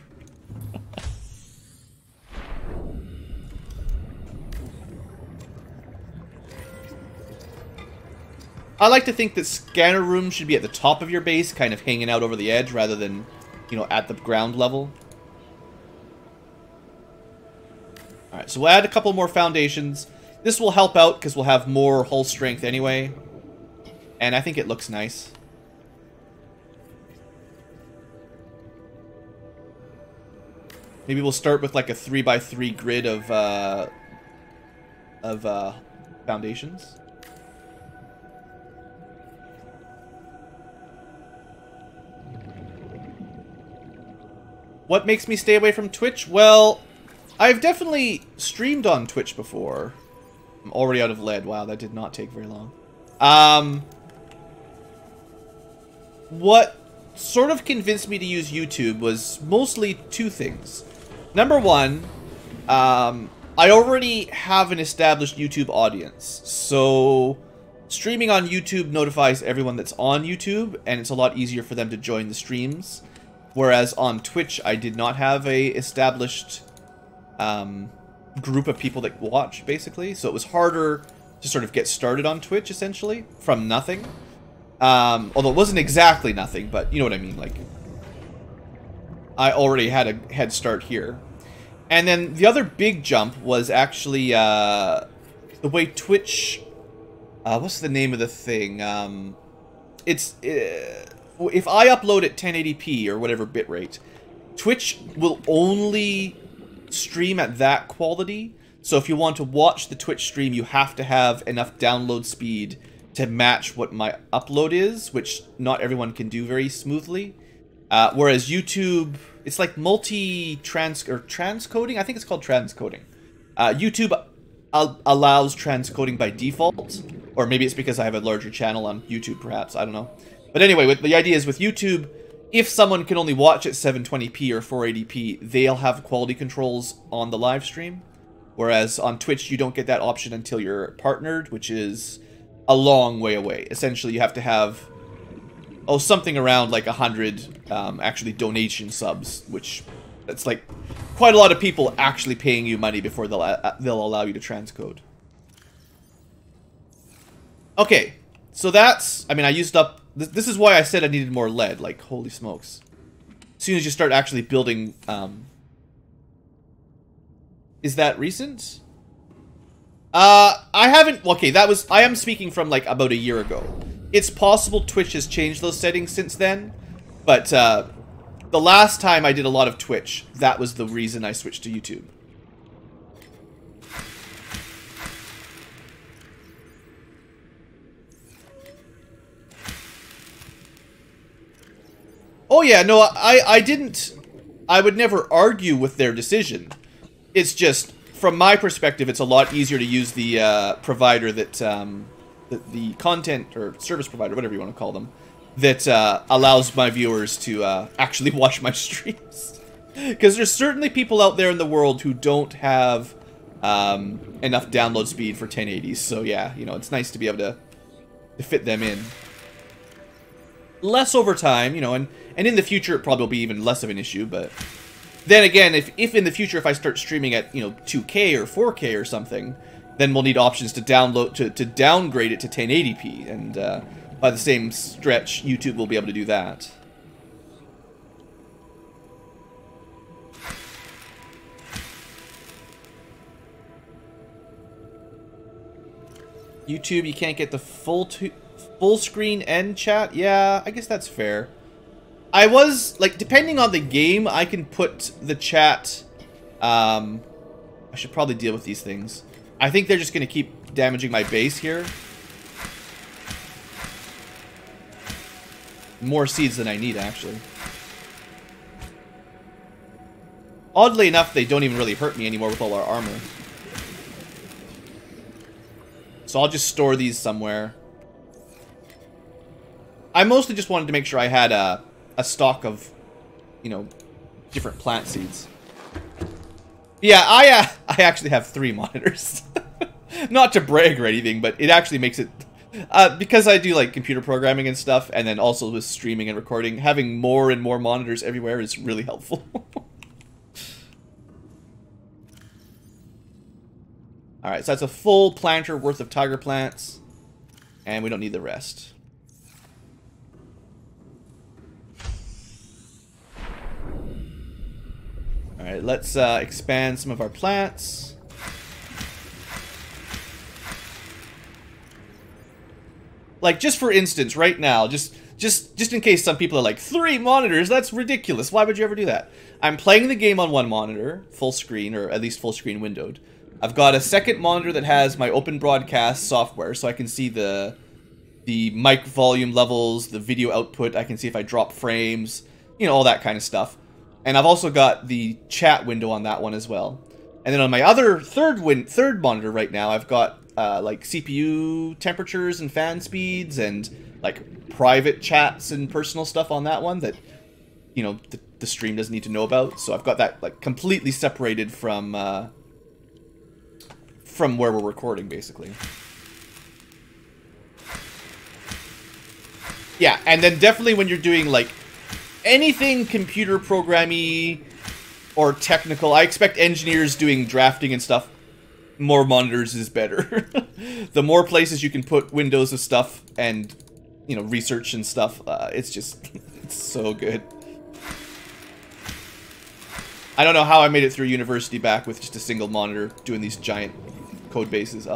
I like to think that scanner rooms should be at the top of your base, kind of hanging out over the edge, rather than, you know, at the ground level. Alright, so we'll add a couple more foundations. This will help out, because we'll have more hull strength anyway. And I think it looks nice. Maybe we'll start with like a 3x3 grid of foundations. What makes me stay away from Twitch? Well, I've definitely streamed on Twitch before. I'm already out of lead. Wow, that did not take very long. What sort of convinced me to use YouTube was mostly two things. Number one, I already have an established YouTube audience, so streaming on YouTube notifies everyone that's on YouTube, and it's a lot easier for them to join the streams. Whereas on Twitch, I did not have a established group of people that watch, basically, so it was harder to sort of get started on Twitch, essentially, from nothing. Although it wasn't exactly nothing, but you know what I mean, like, I already had a head start here. And then the other big jump was actually, the way Twitch, what's the name of the thing? If I upload at 1080p or whatever bitrate, Twitch will only stream at that quality. So if you want to watch the Twitch stream, you have to have enough download speed to match what my upload is, which not everyone can do very smoothly. Whereas YouTube, it's like transcoding. I think it's called transcoding. YouTube allows transcoding by default, or maybe it's because I have a larger channel on YouTube, perhaps. I don't know. But anyway, the idea is with YouTube, if someone can only watch at 720p or 480p, they'll have quality controls on the live stream. Whereas on Twitch, you don't get that option until you're partnered, which is a long way away. Essentially, you have to have, something around like 100 actually donation subs, which that's like quite a lot of people actually paying you money before they'll allow you to transcode. Okay, so that's, I mean, I used up, this is why I said I needed more lead, like, holy smokes. As soon as you start actually building, is that recent? I haven't, okay, I am speaking from, like, about a year ago. It's possible Twitch has changed those settings since then, but, the last time I did a lot of Twitch, that was the reason I switched to YouTube. Oh yeah, no, I didn't... I would never argue with their decision. It's just, from my perspective, it's a lot easier to use the provider that... the content or service provider, whatever you want to call them, that allows my viewers to actually watch my streams. Because there's certainly people out there in the world who don't have enough download speed for 1080s. So yeah, you know, it's nice to be able to fit them in. Less over time, you know, and in the future it probably will be even less of an issue, but then again, if in the future if I start streaming at, you know, 2K or 4K or something, then we'll need options to download to downgrade it to 1080p, and by the same stretch, YouTube will be able to do that. YouTube, you can't get the full screen end chat? Yeah, I guess that's fair. I was, like, depending on the game, I can put the chat... I should probably deal with these things. I think they're just going to keep damaging my base here. More seeds than I need, actually. Oddly enough, they don't even really hurt me anymore with all our armor. So I'll just store these somewhere. I mostly just wanted to make sure I had a stock of, you know, different plant seeds. Yeah, I actually have 3 monitors. Not to brag or anything, but it actually makes it... because I do, like, computer programming and stuff, and then also with streaming and recording, having more and more monitors everywhere is really helpful. Alright, so that's a full planter worth of tiger plants, and we don't need the rest. Alright, let's expand some of our plants. Like, just for instance, right now, just in case some people are like, 3 monitors, that's ridiculous. Why would you ever do that? I'm playing the game on 1 monitor, full screen, or at least full screen windowed. I've got a second monitor that has my open broadcast software, so I can see the mic volume levels, the video output. I can see if I drop frames, you know, all that kind of stuff. And I've also got the chat window on that one as well. And then on my other third monitor right now, I've got like CPU temperatures and fan speeds and like private chats and personal stuff on that one that, you know, the stream doesn't need to know about. So I've got that like completely separated from where we're recording, basically. Yeah, and then definitely when you're doing like anything computer programmy or technical, I expect engineers doing drafting and stuff, more monitors is better. The more places you can put windows of stuff and, you know, research and stuff, it's just, it's so good. I don't know how I made it through university back with just a single monitor doing these giant code bases.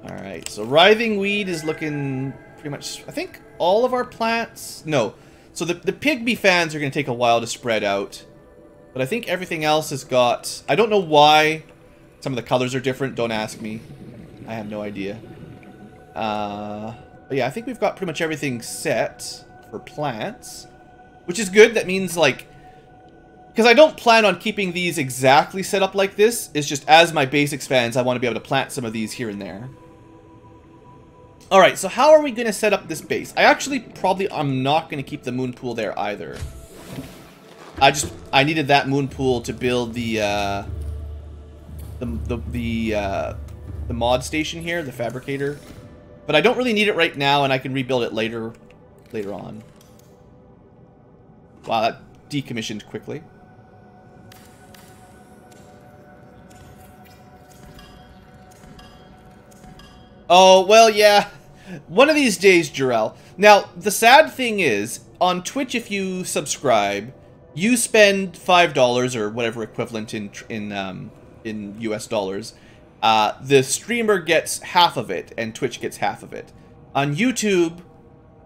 Alright, so writhing weed is looking pretty much, I think, all of our plants. No. So the pygmy fans are going to take a while to spread out. But I think everything else has got... I don't know why some of the colors are different. Don't ask me. I have no idea. But yeah, I think we've got pretty much everything set for plants. Which is good. That means, like... Because I don't plan on keeping these exactly set up like this. It's just as my base expands, I want to be able to plant some of these here and there. Alright, so how are we going to set up this base? I actually I'm not going to keep the moon pool there either. I needed that moon pool to build the mod station here, the fabricator. But I don't really need it right now, and I can rebuild it later on. Wow, that decommissioned quickly. Oh, well, yeah. One of these days, Jarrell. Now, the sad thing is, on Twitch, if you subscribe, you spend $5 or whatever equivalent in US dollars. The streamer gets half of it, and Twitch gets half of it. On YouTube,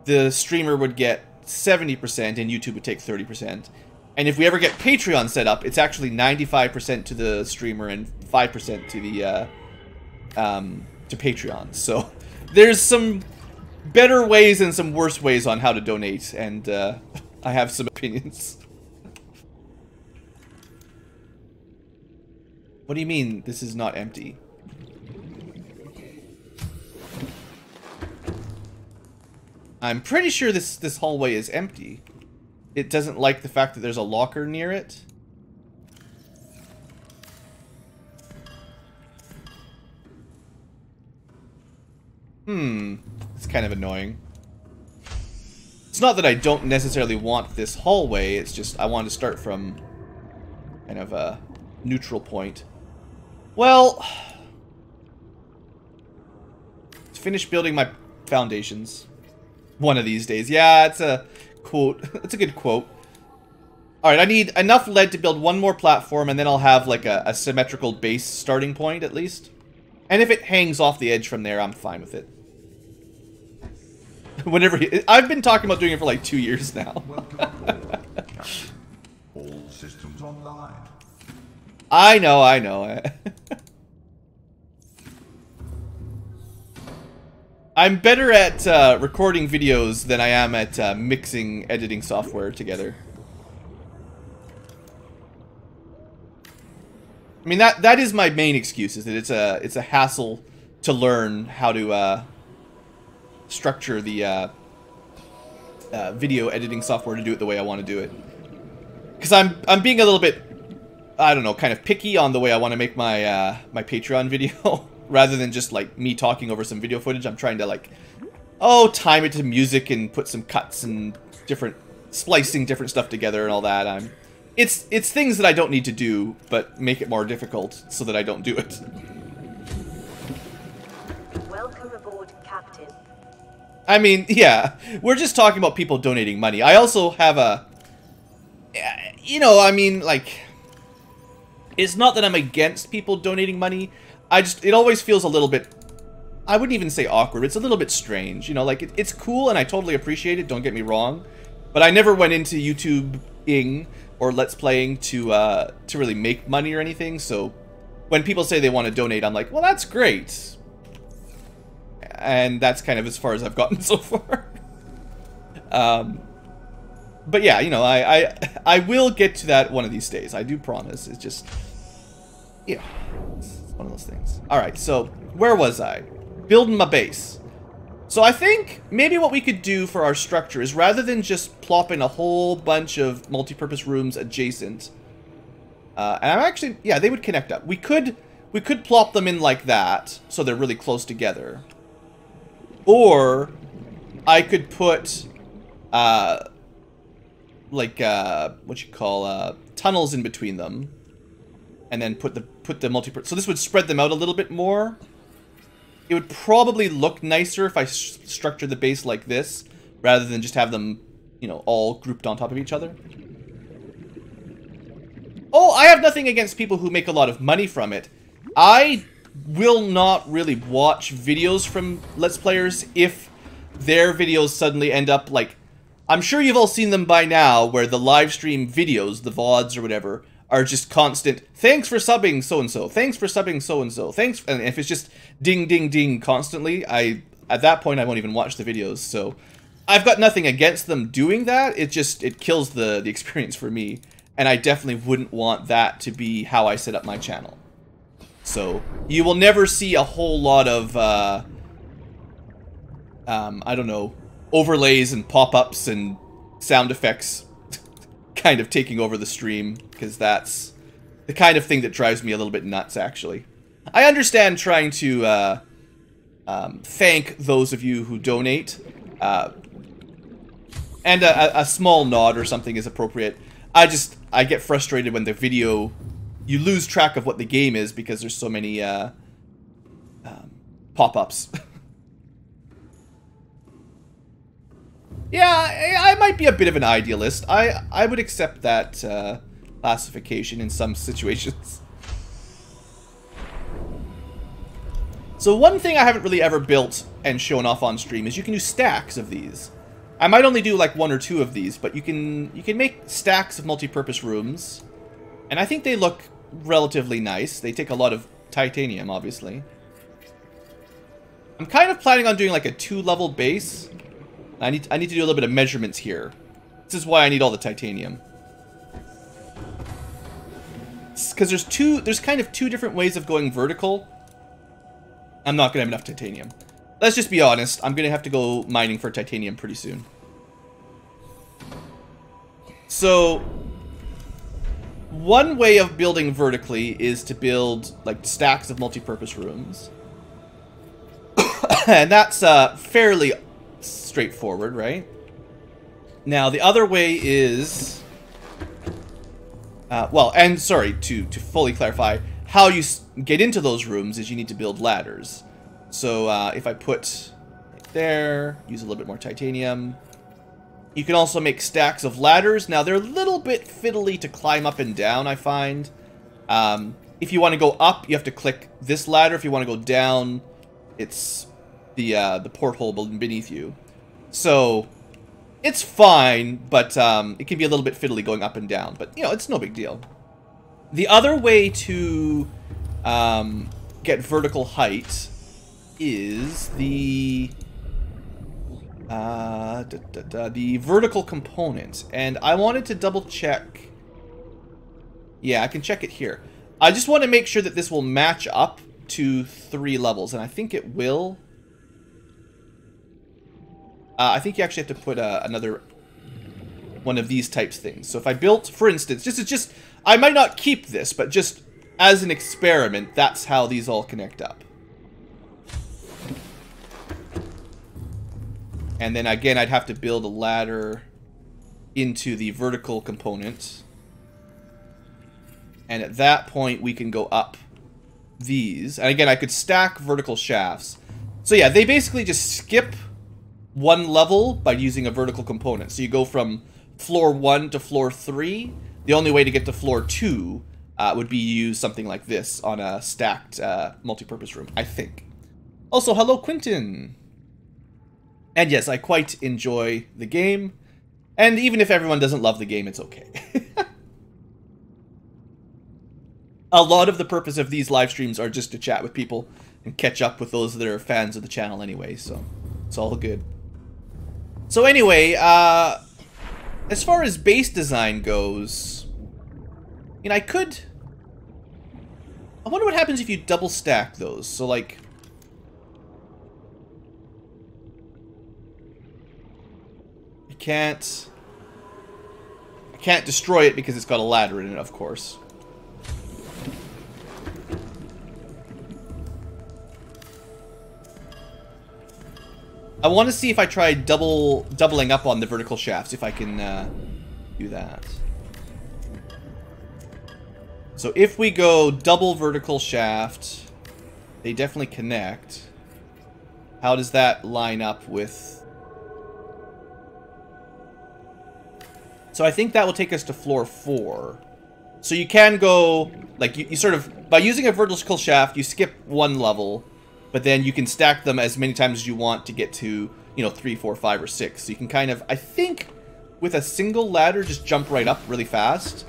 the streamer would get 70%, and YouTube would take 30%. And if we ever get Patreon set up, it's actually 95% to the streamer and 5% to the to Patreon. So there's some better ways and some worse ways on how to donate, and I have some opinions. What do you mean this is not empty? I'm pretty sure this hallway is empty. It doesn't like the fact that there's a locker near it. It's kind of annoying. It's not that I don't necessarily want this hallway, it's just I want to start from kind of a neutral point. Well, let's finish building my foundations. One of these days. Yeah, it's a quote. It's a good quote. Alright, I need enough lead to build one more platform, and then I'll have like a symmetrical base starting point, at least. And if it hangs off the edge from there, I'm fine with it. Whenever I've been talking about doing it for like 2 years now. Welcome aboard, Captain. All systems online. I know. I'm better at recording videos than I am at mixing editing software together. I mean, that is my main excuse, is that it's a hassle to learn how to structure the video editing software to do it the way I want to do it. Because I'm being a little bit, I don't know, kind of picky on the way I want to make my my Patreon video. Rather than just like me talking over some video footage, I'm trying to like, time it to music and put some cuts and splicing different stuff together and all that. It's things that I don't need to do, but make it more difficult so that I don't do it. Welcome aboard, Captain. I mean, yeah, we're just talking about people donating money. I also have a, I mean, like, it's not that I'm against people donating money. It always feels a little bit, I wouldn't even say awkward, it's a little bit strange, like, it's cool and I totally appreciate it, don't get me wrong, but I never went into YouTubing or Let's Playing to really make money or anything, so when people say they want to donate, I'm like, well, that's great, and that's kind of as far as I've gotten so far. But yeah, I will get to that one of these days, I do promise, it's just, yeah. One of those things. Alright, so where was I? Building my base. So I think maybe what we could do for our structure is rather than just plopping a whole bunch of multi-purpose rooms adjacent, and I'm actually, yeah, they would connect up. We could plop them in like that, so they're really close together. Or I could put what you call tunnels in between them. And then put the multi-purpose. So this would spread them out a little bit more. It would probably look nicer if I structured the base like this, rather than just have them, all grouped on top of each other. Oh, I have nothing against people who make a lot of money from it. I will not really watch videos from Let's Players if their videos suddenly end up like... I'm sure you've all seen them by now, where the live stream videos, the VODs or whatever, are just constant, thanks for subbing so-and-so, thanks for subbing so-and-so, thanks, and if it's just ding, ding, ding constantly, at that point, I won't even watch the videos, so I've got nothing against them doing that, it kills the experience for me, and I definitely wouldn't want that to be how I set up my channel. So, you will never see a whole lot of, I don't know, overlays and pop-ups and sound effects kind of taking over the stream, because that's the kind of thing that drives me a little bit nuts, actually. I understand trying to thank those of you who donate, and a small nod or something is appropriate. I get frustrated when the video, you lose track of what the game is because there's so many pop-ups. Yeah, I might be a bit of an idealist. I would accept that classification in some situations. So one thing I haven't really ever built and shown off on stream is you can do stacks of these. I might only do like 1 or 2 of these, but you can make stacks of multi-purpose rooms, and I think they look relatively nice. They take a lot of titanium, obviously. I'm kind of planning on doing like a 2-level base. I need to do a little bit of measurements here. This is why I need all the titanium. Because there's kind of 2 different ways of going vertical. I'm not going to have enough titanium. Let's just be honest. I'm going to have to go mining for titanium pretty soon. So, one way of building vertically is to build like stacks of multi-purpose rooms. And that's fairly straightforward, right? Now, the other way is... well, and sorry, to fully clarify, how you get into those rooms is you need to build ladders. So if I put it there, use a little bit more titanium. You can also make stacks of ladders. Now, they're a little bit fiddly to climb up and down, I find. If you want to go up, you have to click this ladder. If you want to go down, it's the porthole beneath you. So... it's fine, but it can be a little bit fiddly going up and down. But, you know, it's no big deal. The other way to get vertical height is the vertical component. And I wanted to double check. Yeah, I can check it here. I just want to make sure that this will match up to 3 levels. And I think it will. I think you actually have to put another one of these types things. So if I built, for instance, I might not keep this, but just as an experiment, that's how these all connect up. And then again, I'd have to build a ladder into the vertical component. And at that point, we can go up these. And again, I could stack vertical shafts. So yeah, they basically just skip 1 level by using a vertical component. So you go from floor 1 to floor 3. The only way to get to floor 2 would be use something like this on a stacked multi-purpose room, I think. Also, hello Quentin! And yes, I quite enjoy the game. And even if everyone doesn't love the game, it's okay. A lot of the purpose of these live streams are just to chat with people and catch up with those that are fans of the channel anyway, so it's all good. So anyway, as far as base design goes, you know, I wonder what happens if you double stack those. So like, I can't destroy it because it's got a ladder in it, of course. I want to see if I try doubling up on the vertical shafts, if I can do that. So if we go double vertical shaft, they definitely connect. How does that line up with... So I think that will take us to floor 4. So you can go, like, you sort of, by using a vertical shaft, you skip 1 level. But then you can stack them as many times as you want to get to, you know, 3, 4, 5, or 6. So you can kind of, I think, with a single ladder, just jump right up really fast.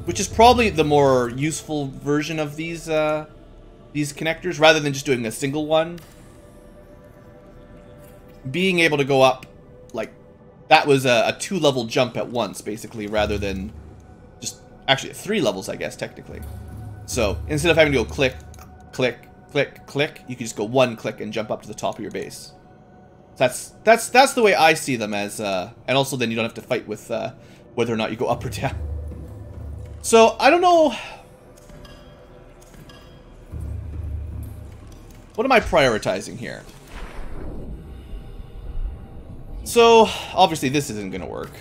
Which is probably the more useful version of these connectors, rather than just doing a single one. Being able to go up, like, that was a 2-level jump at once, basically, rather than just, actually, 3 levels, I guess, technically. So, instead of having to go click, click, click, click, you can just go 1 click and jump up to the top of your base. That's the way I see them as, and also then you don't have to fight with whether or not you go up or down. So, I don't know... What am I prioritizing here? So, obviously this isn't going to work.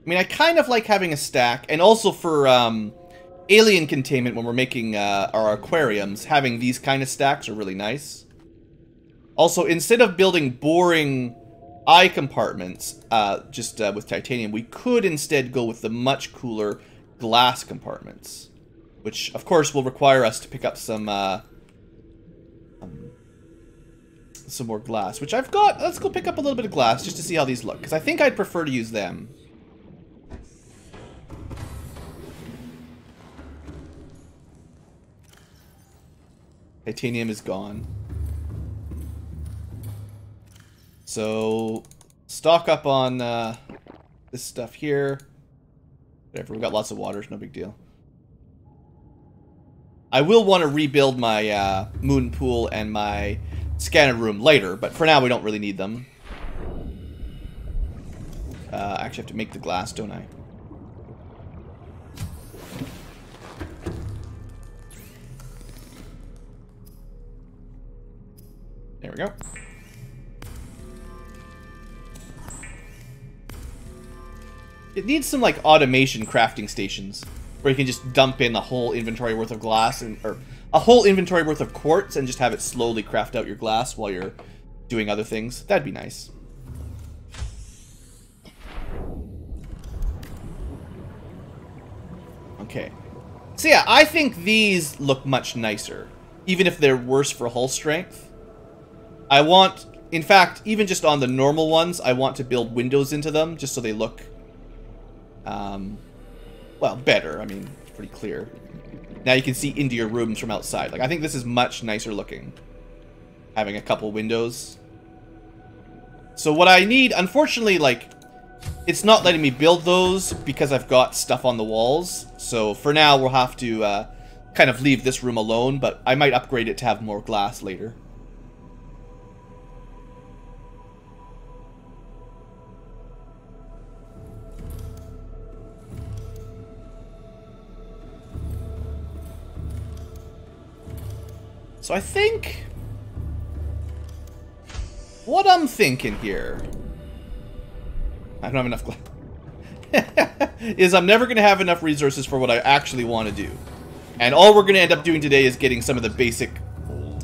I mean, I kind of like having a stack, and also for alien containment when we're making our aquariums, having these kind of stacks are really nice. Also, instead of building boring eye compartments just with titanium, we could instead go with the much cooler glass compartments, which, of course, will require us to pick up some more glass, which I've got. Let's go pick up a little bit of glass just to see how these look, because I think I'd prefer to use them. Titanium is gone. So, stock up on this stuff here. Whatever, we've got lots of water, no big deal. I will want to rebuild my moon pool and my scanner room later, but for now we don't really need them. I actually have to make the glass, don't I? There we go. It needs some, like, automation crafting stations where you can just dump in a whole inventory worth of glass or a whole inventory worth of quartz and just have it slowly craft out your glass while you're doing other things. That'd be nice. Okay. So yeah, I think these look much nicer, even if they're worse for hull strength. I want, in fact, even just on the normal ones, I want to build windows into them just so they look well, better. I mean, it's pretty clear. Now you can see into your rooms from outside. Like, I think this is much nicer looking, having a couple windows. So what I need, unfortunately, like, it's not letting me build those because I've got stuff on the walls. So for now, we'll have to kind of leave this room alone, but I might upgrade it to have more glass later. So I think what I'm thinking here, I don't have enough glass, is I'm never going to have enough resources for what I actually want to do. And all we're going to end up doing today is getting some of the basic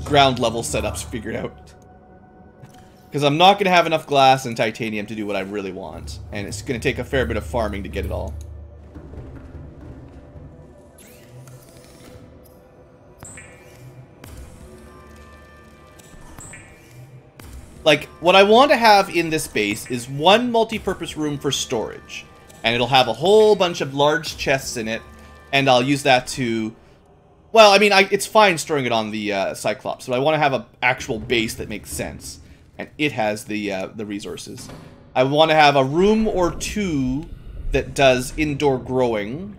ground level setups figured out. Because I'm not going to have enough glass and titanium to do what I really want. And it's going to take a fair bit of farming to get it all. Like, what I want to have in this base is one multi-purpose room for storage. And it'll have a whole bunch of large chests in it. And I'll use that to... Well, I mean, it's fine storing it on the Cyclops. But I want to have an actual base that makes sense. And it has the resources. I want to have a room or two that does indoor growing.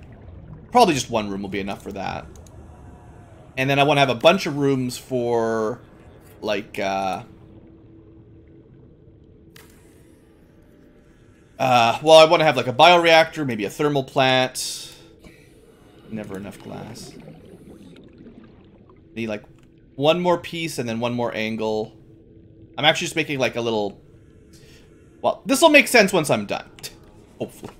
Probably just one room will be enough for that. And then I want to have a bunch of rooms for, like, well, I want to have like a bioreactor, maybe a thermal plant. Never enough glass. Need like one more piece and then one more angle. I'm actually just making like a little... Well, this will make sense once I'm done. Hopefully.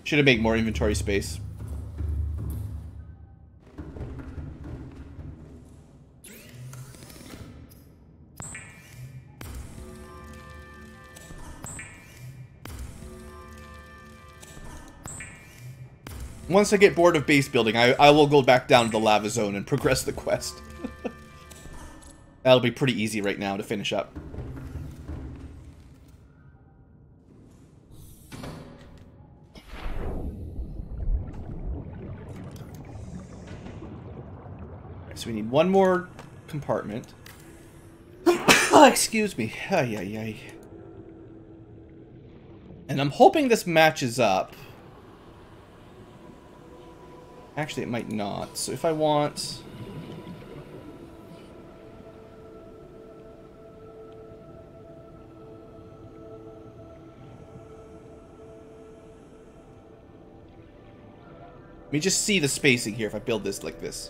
Should have made more inventory space. Once I get bored of base building, I will go back down to the lava zone and progress the quest. That'll be pretty easy right now to finish up. Right, so we need one more compartment. Excuse me. Ay, ay, ay. And I'm hoping this matches up. Actually, it might not. So if I want... Let me just see the spacing here if I build this like this.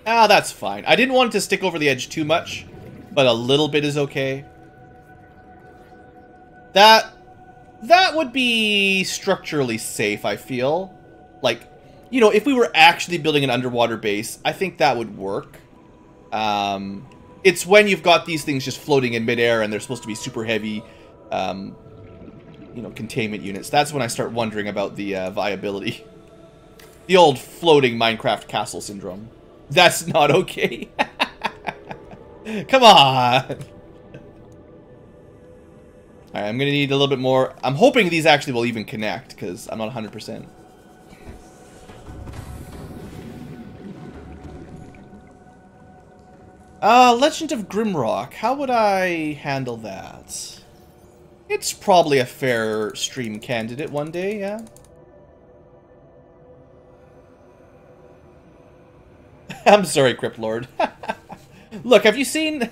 Ah, that's fine. I didn't want it to stick over the edge too much, but a little bit is okay. That would be structurally safe, I feel. Like, you know, if we were actually building an underwater base, I think that would work. It's when you've got these things just floating in midair and they're supposed to be super heavy, you know, containment units. That's when I start wondering about the viability. The old floating Minecraft castle syndrome. That's not okay. Come on. Alright, I'm gonna need a little bit more. I'm hoping these actually will even connect, because I'm not 100%. Legend of Grimrock. How would I handle that? It's probably a fair stream candidate one day, yeah? I'm sorry, Crypt Lord. Look, have you seen...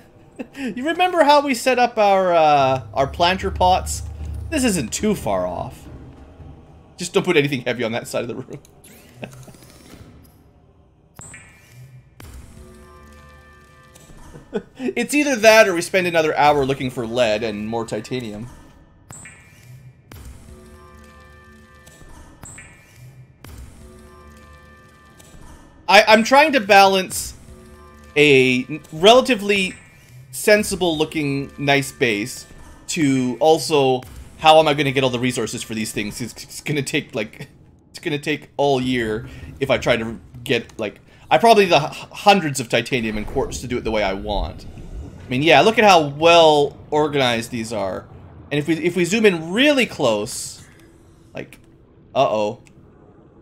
You remember how we set up our planter pots? This isn't too far off. Just don't put anything heavy on that side of the room. It's either that or we spend another hour looking for lead and more titanium. I'm trying to balance a relatively sensible looking nice base to also how am I going to get all the resources for these things. It's going to take like it's going to take all year if I try to get like I probably need hundreds of titanium and quartz to do it the way I want. I mean, yeah, look at how well organized these are. And if we zoom in really close, like uh-oh.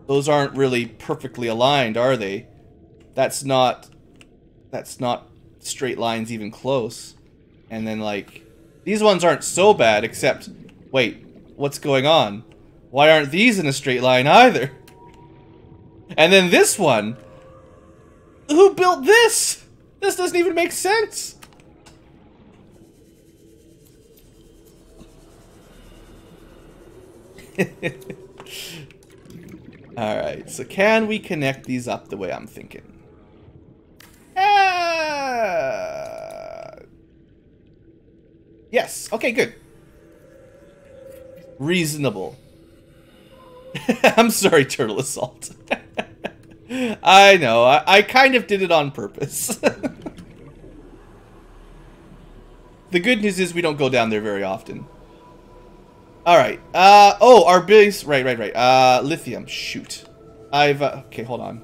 Those aren't really perfectly aligned, are they? That's not straight lines even close. And then like these ones aren't so bad except wait, what's going on? Why aren't these in a straight line either? And then this one, who built this? This doesn't even make sense. Alright, so can we connect these up the way I'm thinking? Yes, okay, good. Reasonable. I'm sorry, Turtle Assault. I know, I kind of did it on purpose. The good news is we don't go down there very often. Alright, oh, our base, right. Lithium, shoot. Okay, hold on.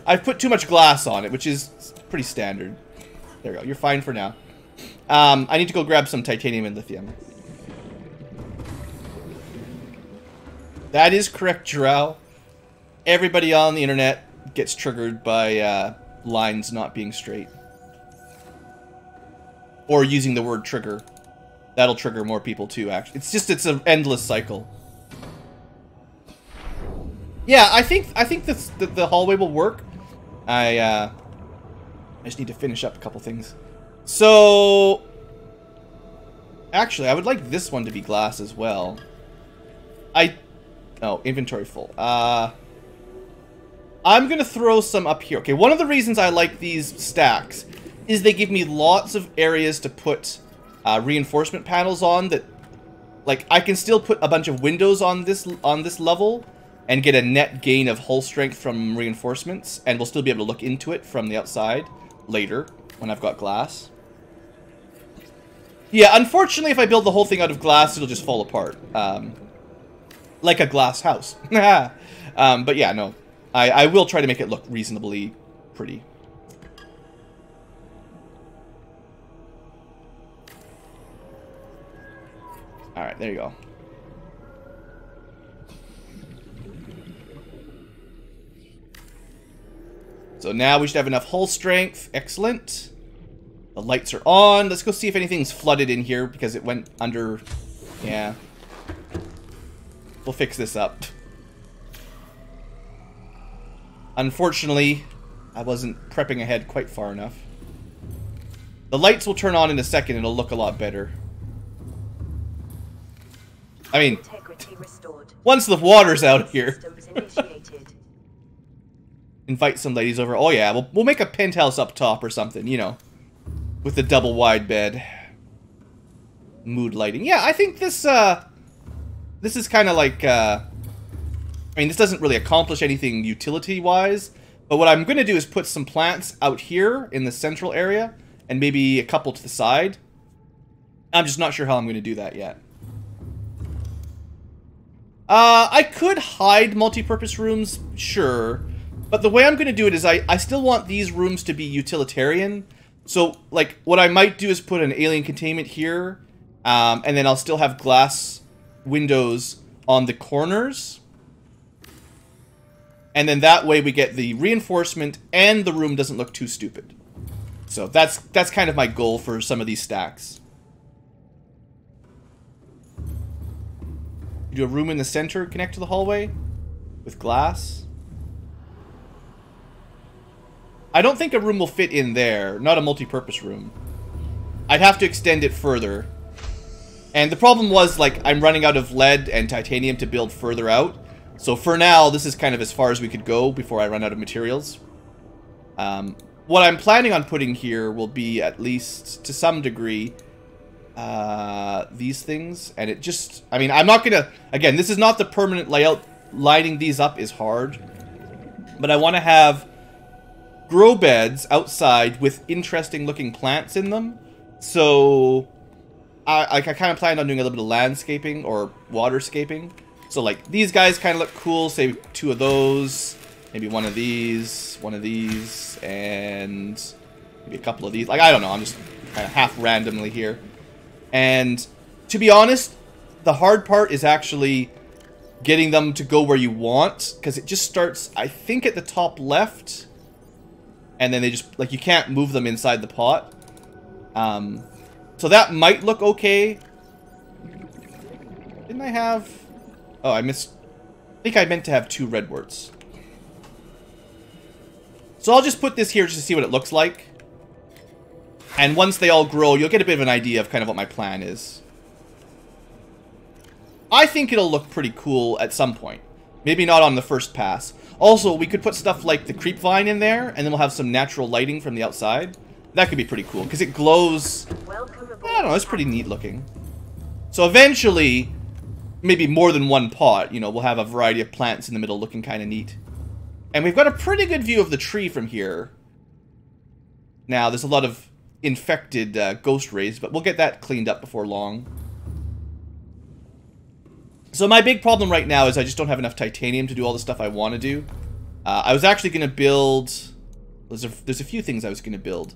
I've put too much glass on it, which is pretty standard. There we go, you're fine for now. I need to go grab some titanium and lithium. That is correct, Drow. Everybody on the internet gets triggered by, lines not being straight. Or using the word trigger. That'll trigger more people too, actually. It's an endless cycle. Yeah, I think the hallway will work. I just need to finish up a couple things. So, actually, I would like this one to be glass as well. Oh, inventory full. I'm gonna throw some up here. Okay, one of the reasons I like these stacks is they give me lots of areas to put reinforcement panels on that, like, I can still put a bunch of windows on this level and get a net gain of hull strength from reinforcements, and we'll still be able to look into it from the outside later when I've got glass. Yeah, unfortunately, if I build the whole thing out of glass, it'll just fall apart, like a glass house. But yeah, no, I will try to make it look reasonably pretty. Alright, there you go. So now we should have enough hull strength. Excellent. The lights are on. Let's go see if anything's flooded in here because it went under... Yeah. We'll fix this up. Unfortunately, I wasn't prepping ahead quite far enough. The lights will turn on in a second and it'll look a lot better. I mean, once the water's out here. Invite some ladies over. Oh yeah, we'll make a penthouse up top or something, you know, with the double wide bed. Mood lighting. Yeah, I think this is kind of like, I mean, this doesn't really accomplish anything utility-wise, but what I'm going to do is put some plants out here in the central area, and maybe a couple to the side. I'm just not sure how I'm going to do that yet. I could hide multi-purpose rooms, sure. But the way I'm going to do it is I still want these rooms to be utilitarian. So, like, what I might do is put an alien containment here And then I'll still have glass windows on the corners. And then that way we get the reinforcement and the room doesn't look too stupid. So that's kind of my goal for some of these stacks. You do a room in the center, connect to the hallway with glass. I don't think a room will fit in there, not a multi-purpose room. I'd have to extend it further. And the problem was, like, I'm running out of lead and titanium to build further out. So for now, this is kind of as far as we could go before I run out of materials. What I'm planning on putting here will be, at least to some degree, these things. And it just, I mean, I'm not gonna, again, this is not the permanent layout. Lining these up is hard. But I want to have grow beds outside with interesting looking plants in them. So I kind of planned on doing a little bit of landscaping or waterscaping. So like these guys kind of look cool. Say 2 of those, maybe one of these, and maybe a couple of these. Like, I don't know, I'm just kind of half randomly here. And to be honest, the hard part is actually getting them to go where you want, because it just starts, I think, at the top left. And then they just, like, you can't move them inside the pot. So that might look okay. Didn't I have... Oh, I missed... I think I meant to have 2 redworts. So I'll just put this here just to see what it looks like. And once they all grow, you'll get a bit of an idea of kind of what my plan is. I think it'll look pretty cool at some point. Maybe not on the first pass. Also, we could put stuff like the creep vine in there, and then we'll have some natural lighting from the outside. That could be pretty cool, because it glows... I don't know, it's pretty neat looking. So eventually, maybe more than one pot, you know, we'll have a variety of plants in the middle looking kind of neat. And we've got a pretty good view of the tree from here. Now, there's a lot of infected ghost rays, but we'll get that cleaned up before long. So my big problem right now is I just don't have enough titanium to do all the stuff I want to do. I was actually going to build... There's a few things I was going to build.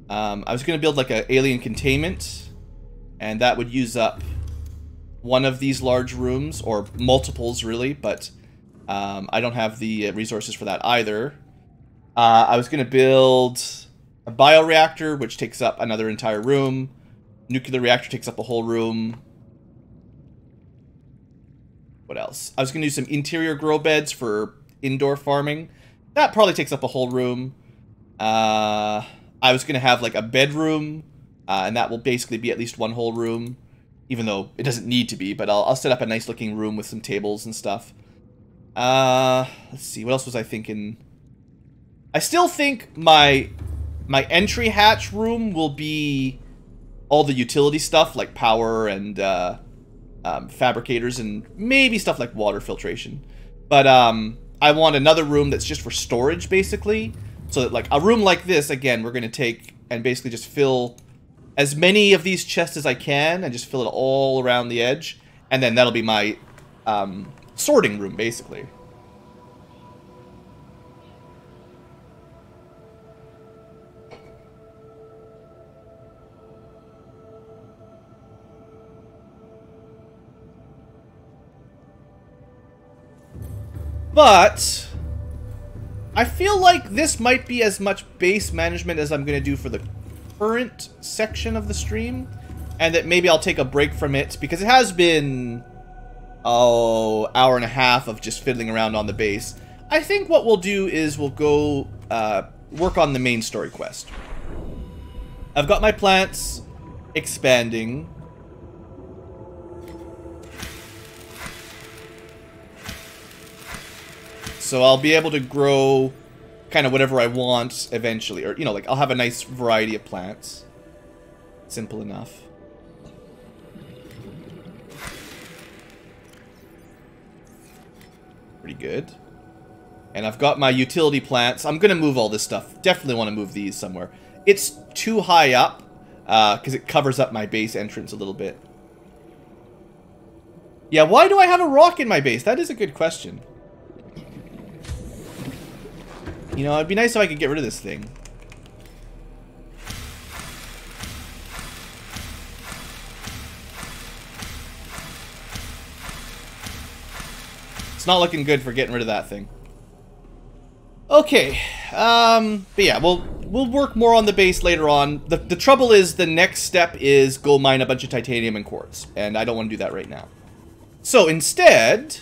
I was going to build like an alien containment, and that would use up one of these large rooms, or multiples really, but I don't have the resources for that either. I was going to build a bioreactor, which takes up another entire room. Nuclear reactor takes up a whole room. What else? I was going to do some interior grow beds for indoor farming. That probably takes up a whole room. I was going to have like a bedroom, and that will basically be at least one whole room, even though it doesn't need to be, but I'll set up a nice looking room with some tables and stuff. Let's see, what else was I thinking? I still think my entry hatch room will be all the utility stuff, like power and fabricators and maybe stuff like water filtration. But I want another room that's just for storage, basically. So that, like, a room like this, again, we're going to take and basically just fill as many of these chests as I can and just fill it all around the edge. And then that'll be my sorting room, basically. But I feel like this might be as much base management as I'm going to do for the current section of the stream, and that maybe I'll take a break from it, because it has been, hour and a half of just fiddling around on the base. I think what we'll do is we'll go work on the main story quest. I've got my plants expanding. So I'll be able to grow kind of whatever I want eventually. Or, you know, like, I'll have a nice variety of plants. Simple enough. Pretty good. And I've got my utility plants. I'm going to move all this stuff. Definitely want to move these somewhere. It's too high up, because it covers up my base entrance a little bit. Yeah, why do I have a rock in my base? That is a good question. You know, it'd be nice if I could get rid of this thing. It's not looking good for getting rid of that thing. Okay, but yeah, we'll work more on the base later on. The trouble is the next step is go mine a bunch of titanium and quartz, and I don't want to do that right now. So instead,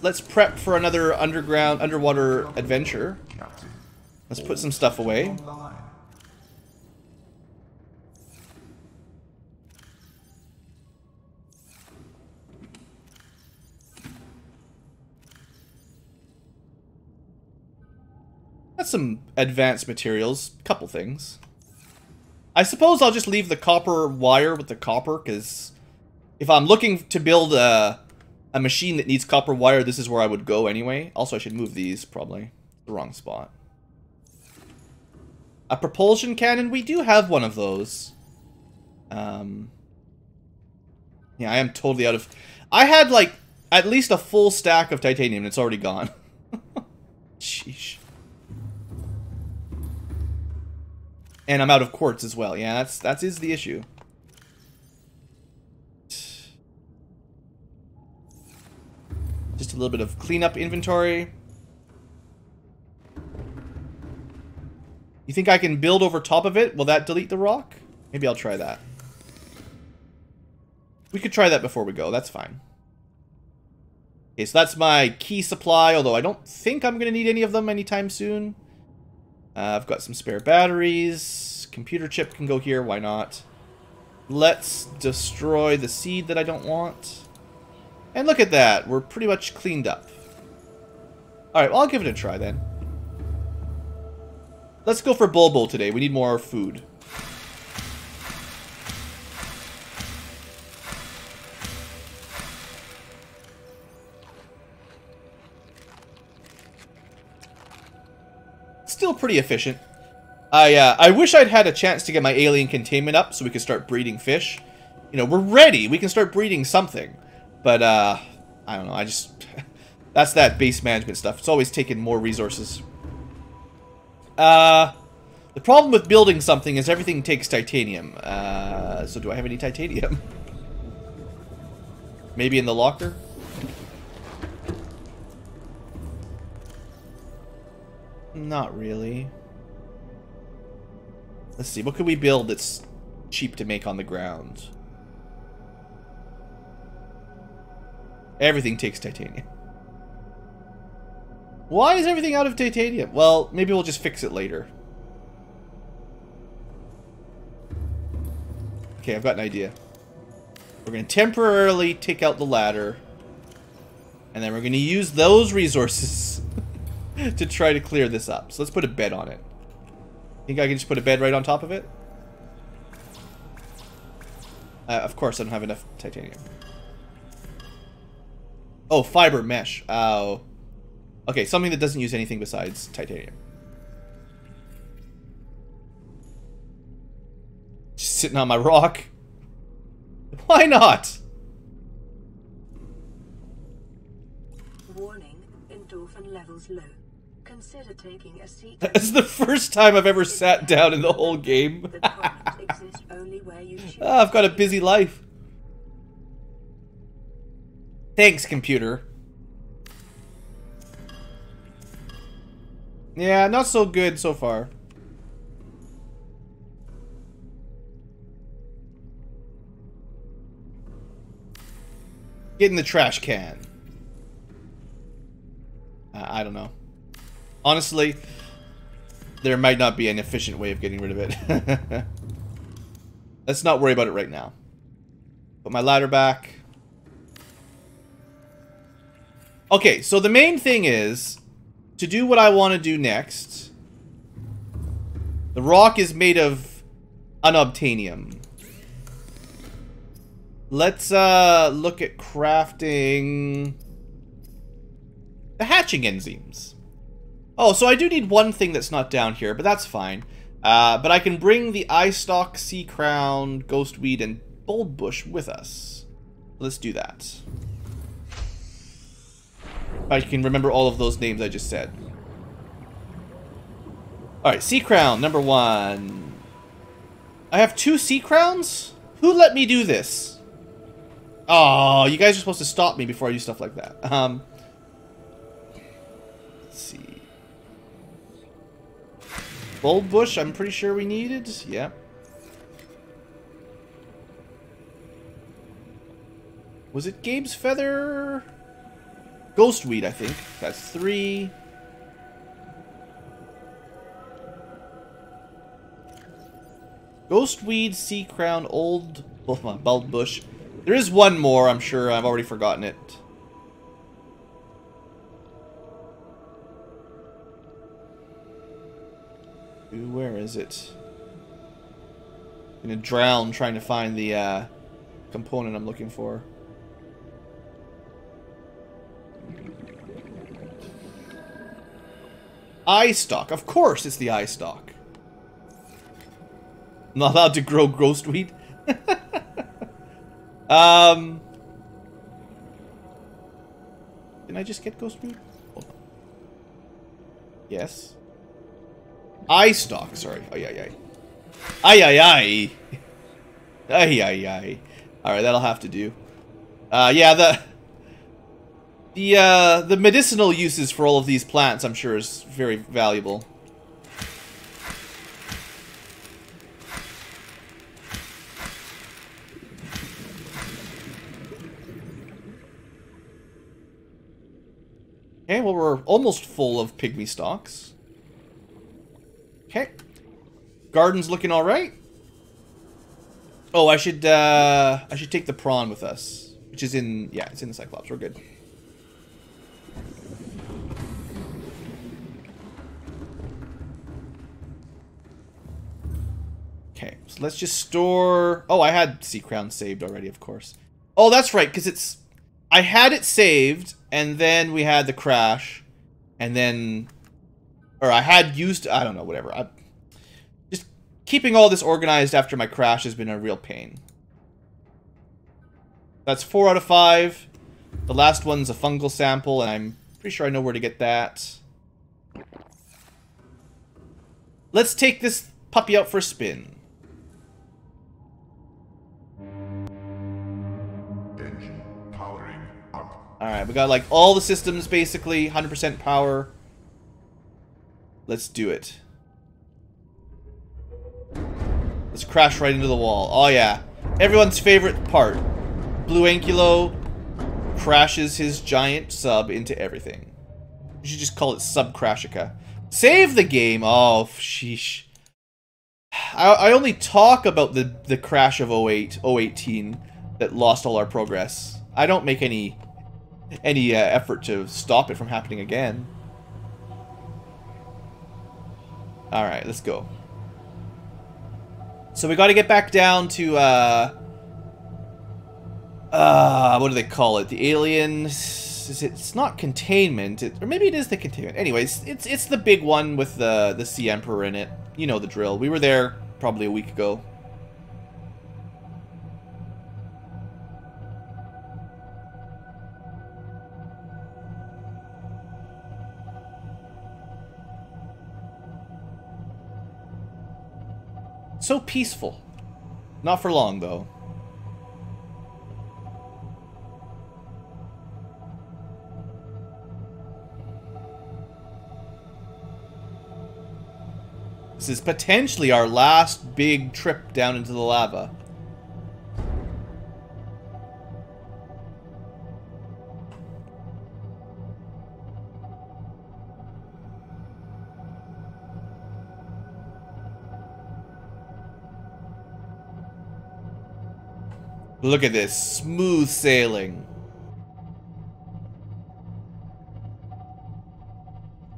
let's prep for another underwater adventure. Captain. Let's put some stuff away. On the line. That's some advanced materials, couple things. I suppose I'll just leave the copper wire with the copper, because if I'm looking to build a machine that needs copper wire, this is where I would go anyway. Also, I should move these, probably. The wrong spot. A propulsion cannon? We do have one of those. Yeah, I am totally out of... I had, like, at least a full stack of titanium, and it's already gone. Sheesh. And I'm out of quartz as well. Yeah, that is the issue. Just a little bit of cleanup inventory. You think I can build over top of it? Will that delete the rock? Maybe I'll try that. We could try that before we go. That's fine. Okay, so that's my key supply, although I don't think I'm going to need any of them anytime soon. I've got some spare batteries. Computer chip can go here. Why not? Let's destroy the seed that I don't want. And look at that. We're pretty much cleaned up. Alright, well, I'll give it a try then. Let's go for Bulbul today. We need more food. Still pretty efficient. I wish I'd had a chance to get my alien containment up so we could start breeding fish. You know, we're ready. We can start breeding something. But, I don't know. I just... that's that base management stuff. It's always taken more resources. The problem with building something is everything takes titanium. So do I have any titanium? Maybe in the locker? Not really. Let's see, what could we build that's cheap to make on the ground? Everything takes titanium. Why is everything out of titanium? Well, maybe we'll just fix it later. Okay, I've got an idea. We're going to temporarily take out the ladder. And then we're going to use those resources to try to clear this up. So let's put a bed on it. Think I can just put a bed right on top of it? Of course I don't have enough titanium. Oh, fiber mesh. Oh. Okay, something that doesn't use anything besides titanium. Just sitting on my rock. Why not? Warning, endorphin levels low. Consider taking a seat. That's the first time I've ever sat down in the whole game. The product exists only where you choose. Oh, I've got a busy life. Thanks, computer. Yeah, not so good so far. Get in the trash can. I don't know. Honestly, there might not be an efficient way of getting rid of it. Let's not worry about it right now. Put my ladder back. Okay, so the main thing is, to do what I want to do next, the rock is made of unobtainium. Let's look at crafting the hatching enzymes. Oh, so I do need one thing that's not down here, but that's fine. But I can bring the eye stalk, sea crown, ghostweed, and bulb bush with us. Let's do that. If I can remember all of those names I just said. Alright, sea crown, number 1. I have 2 sea crowns? Who let me do this? Oh, you guys are supposed to stop me before I do stuff like that. Let's see. Bulb bush, I'm pretty sure we needed. Yep. Was it Gabe's feather? Ghostweed, I think. That's 3. Ghostweed, sea crown, old bulb bush. There is one more, I'm sure. I've already forgotten it. Ooh, where is it? I'm gonna drown trying to find the component I'm looking for. Eye stalk. Of course it's the eye stalk. I'm not allowed to grow ghostweed. Didn't I just get ghostweed? Hold on. Yes. Eye stalk, sorry. Ay ay ay. Ay ay ay. Ay ay ay. Alright, that'll have to do. Yeah, the medicinal uses for all of these plants, I'm sure, is very valuable. Okay, well, we're almost full of pygmy stalks. Okay. Garden's looking alright. Oh, I should take the prawn with us. Which is in, yeah, it's in the Cyclops. We're good. Okay, so let's just store... Oh, I had Sea Crown saved already, of course. Oh, that's right, because it's... I had it saved, and then we had the crash, and then... Or I had used... I don't know, whatever. Just keeping all this organized after my crash has been a real pain. That's 4 out of 5. The last one's a fungal sample, and I'm pretty sure I know where to get that. Let's take this puppy out for a spin. Engine powering up. Alright, we got like all the systems basically, 100% power. Let's do it. Let's crash right into the wall. Oh yeah. Everyone's favorite part. BlueAnkylo crashes his giant sub into everything. You should just call it Sub Crashica. Save the game! Oh, sheesh. I only talk about the crash of 018 that lost all our progress. I don't make any effort to stop it from happening again. Alright, let's go. So we gotta get back down to, what do they call it? The alien... It's not containment, or maybe it is the containment. Anyways, it's the big one with the Sea Emperor in it. You know the drill. We were there probably a week ago. So peaceful. Not for long, though. This is potentially our last big trip down into the lava. Look at this, smooth sailing.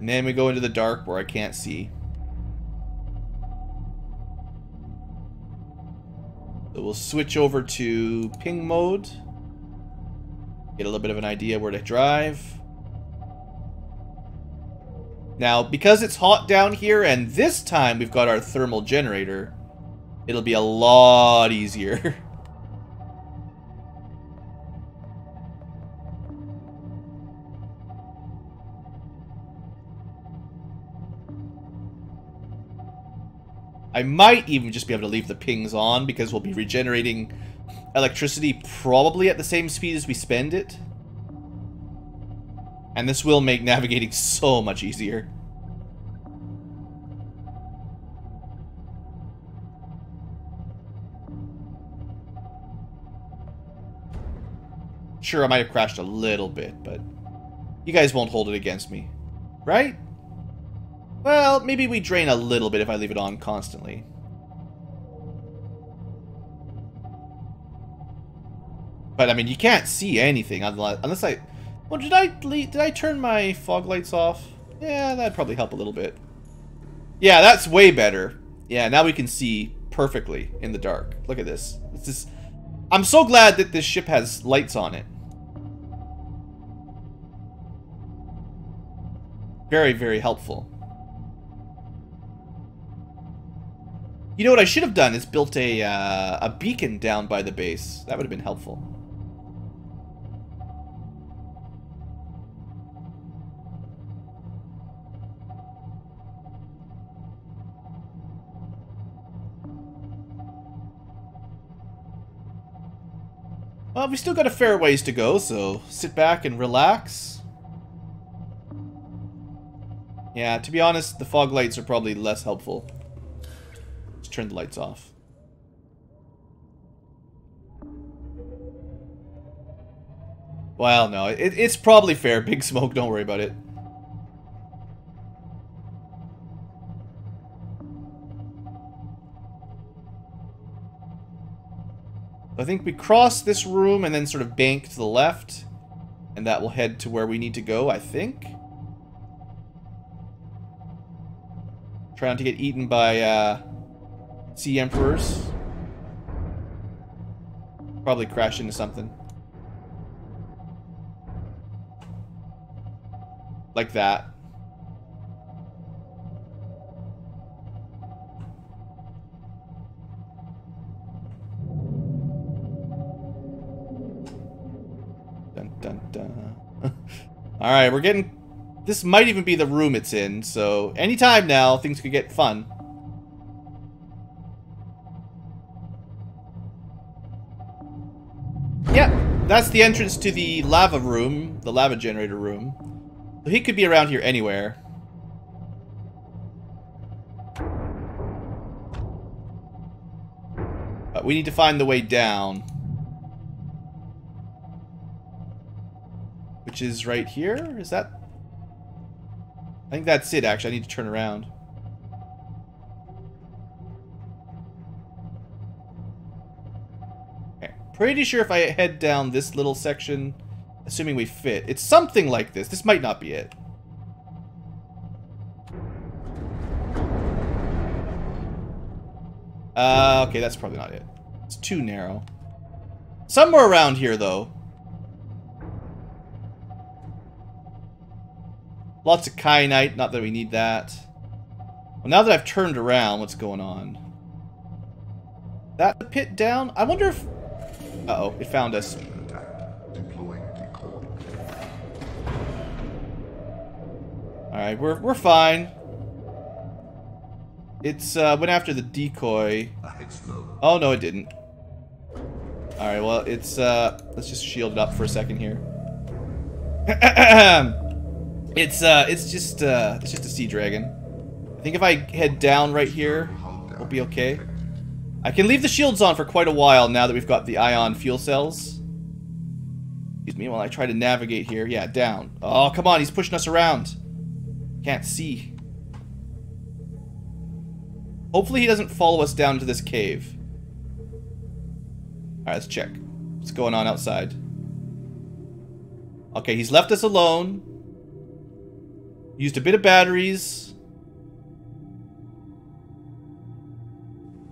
And then we go into the dark where I can't see. So we'll switch over to ping mode. Get a little bit of an idea where to drive. Now, because it's hot down here, and this time we've got our thermal generator, it'll be a lot easier. I might even just be able to leave the pings on because we'll be regenerating electricity probably at the same speed as we spend it. And this will make navigating so much easier. Sure, I might have crashed a little bit, but you guys won't hold it against me. Right? Well, maybe we drain a little bit if I leave it on constantly. But I mean, you can't see anything unless I... Well, did I turn my fog lights off? Yeah, that'd probably help a little bit. Yeah, that's way better. Yeah, now we can see perfectly in the dark. Look at this. I'm so glad that this ship has lights on it. Very, very helpful. You know what I should have done is built a beacon down by the base. That would have been helpful. Well, we still got a fair ways to go, so sit back and relax. Yeah, to be honest, the fog lights are probably less helpful. Let's turn the lights off. Well, no, it's probably fair. Big smoke, don't worry about it. I think we cross this room and then sort of bank to the left. And that will head to where we need to go, I think. Try not to get eaten by sea emperors. Probably crash into something. Like that. Dun dun dun. Alright, we're getting... This might even be the room it's in, so anytime now, things could get fun. Yeah, that's the entrance to the lava room, the lava generator room. So he could be around here anywhere. But we need to find the way down. Which is right here? Is that... I think that's it, actually. I need to turn around. Okay. Pretty sure if I head down this little section, assuming we fit, it's something like this. This might not be it. Okay, that's probably not it. It's too narrow. Somewhere around here, though. Lots of kyanite, not that we need that. Well, now that I've turned around, what's going on? That the pit down? I wonder if... Uh-oh, it found us. Alright, we're fine. It's, went after the decoy. Oh, no, it didn't. Alright, well, it's, let's just shield it up for a second here. It's just a sea dragon. I think if I head down right here, we'll be okay. I can leave the shields on for quite a while now that we've got the ion fuel cells. Excuse me while I try to navigate here. Yeah, down. Oh, come on, he's pushing us around. Can't see. Hopefully he doesn't follow us down to this cave. Alright, let's check. What's going on outside? Okay, he's left us alone. Used a bit of batteries.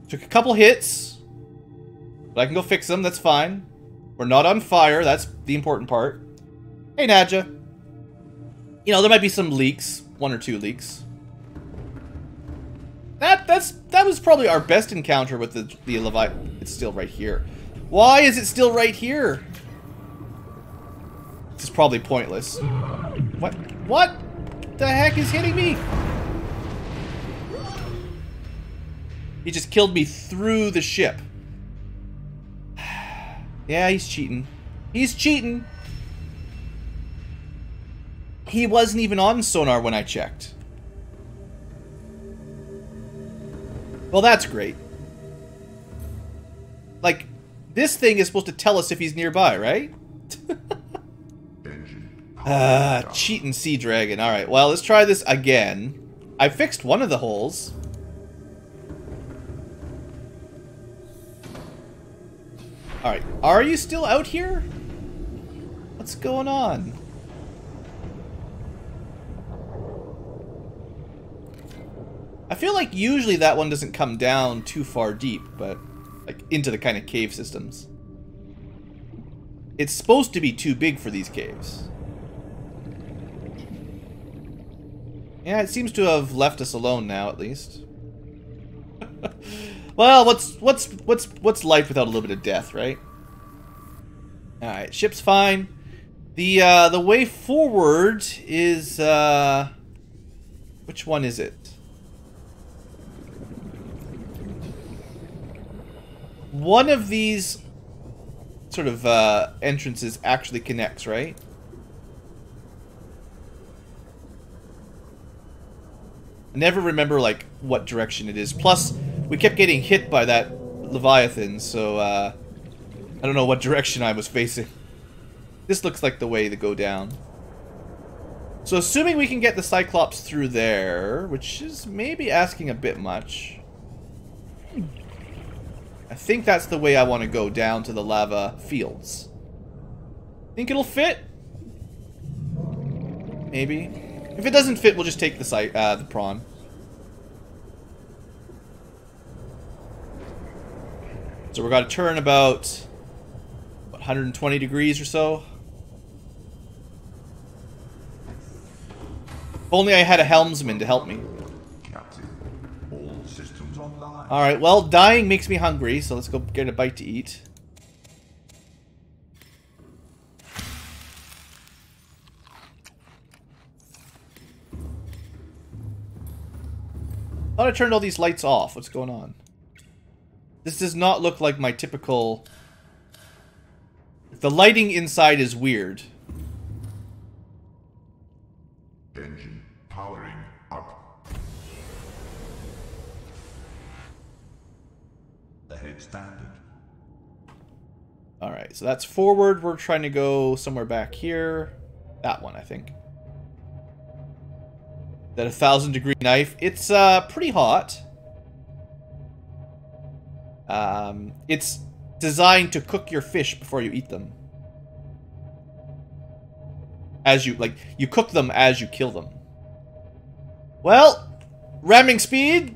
Took a couple hits. But I can go fix them, that's fine. We're not on fire, that's the important part. Hey, Nadja. You know, there might be some leaks. 1 or 2 leaks. That was probably our best encounter with the Leviathan. It's still right here. Why is it still right here? This is probably pointless. What? What the heck is hitting me? He just killed me through the ship. Yeah, he's cheating. He's cheating. He wasn't even on sonar when I checked. Well, that's great. Like, this thing is supposed to tell us if he's nearby, right? Cheating sea dragon. Alright, well, let's try this again. I fixed one of the holes. Alright, are you still out here? What's going on? I feel like usually that one doesn't come down too far deep, but like into the kind of cave systems. It's supposed to be too big for these caves. Yeah, it seems to have left us alone now, at least. Well, what's life without a little bit of death, right? All right, ship's fine. The way forward is which one is it? One of these sort of entrances actually connects, right? I never remember like what direction it is. Plus, we kept getting hit by that Leviathan, so I don't know what direction I was facing. This looks like the way to go down. So assuming we can get the Cyclops through there, which is maybe asking a bit much. I think that's the way I want to go down to the lava fields. Think it'll fit? Maybe. If it doesn't fit, we'll just take the prawn. So we're going to turn about what, 120 degrees or so. If only I had a helmsman to help me. Captain, all systems online. Alright, well, dying makes me hungry, so let's go get a bite to eat. I thought I turned all these lights off. What's going on? This does not look like my typical... The lighting inside is weird. Engine powering up. Ahead standard. Alright, so that's forward. We're trying to go somewhere back here. That one, I think. That 1,000-degree knife. It's pretty hot. It's designed to cook your fish before you eat them. As you, like, you cook them as you kill them. Well, ramming speed.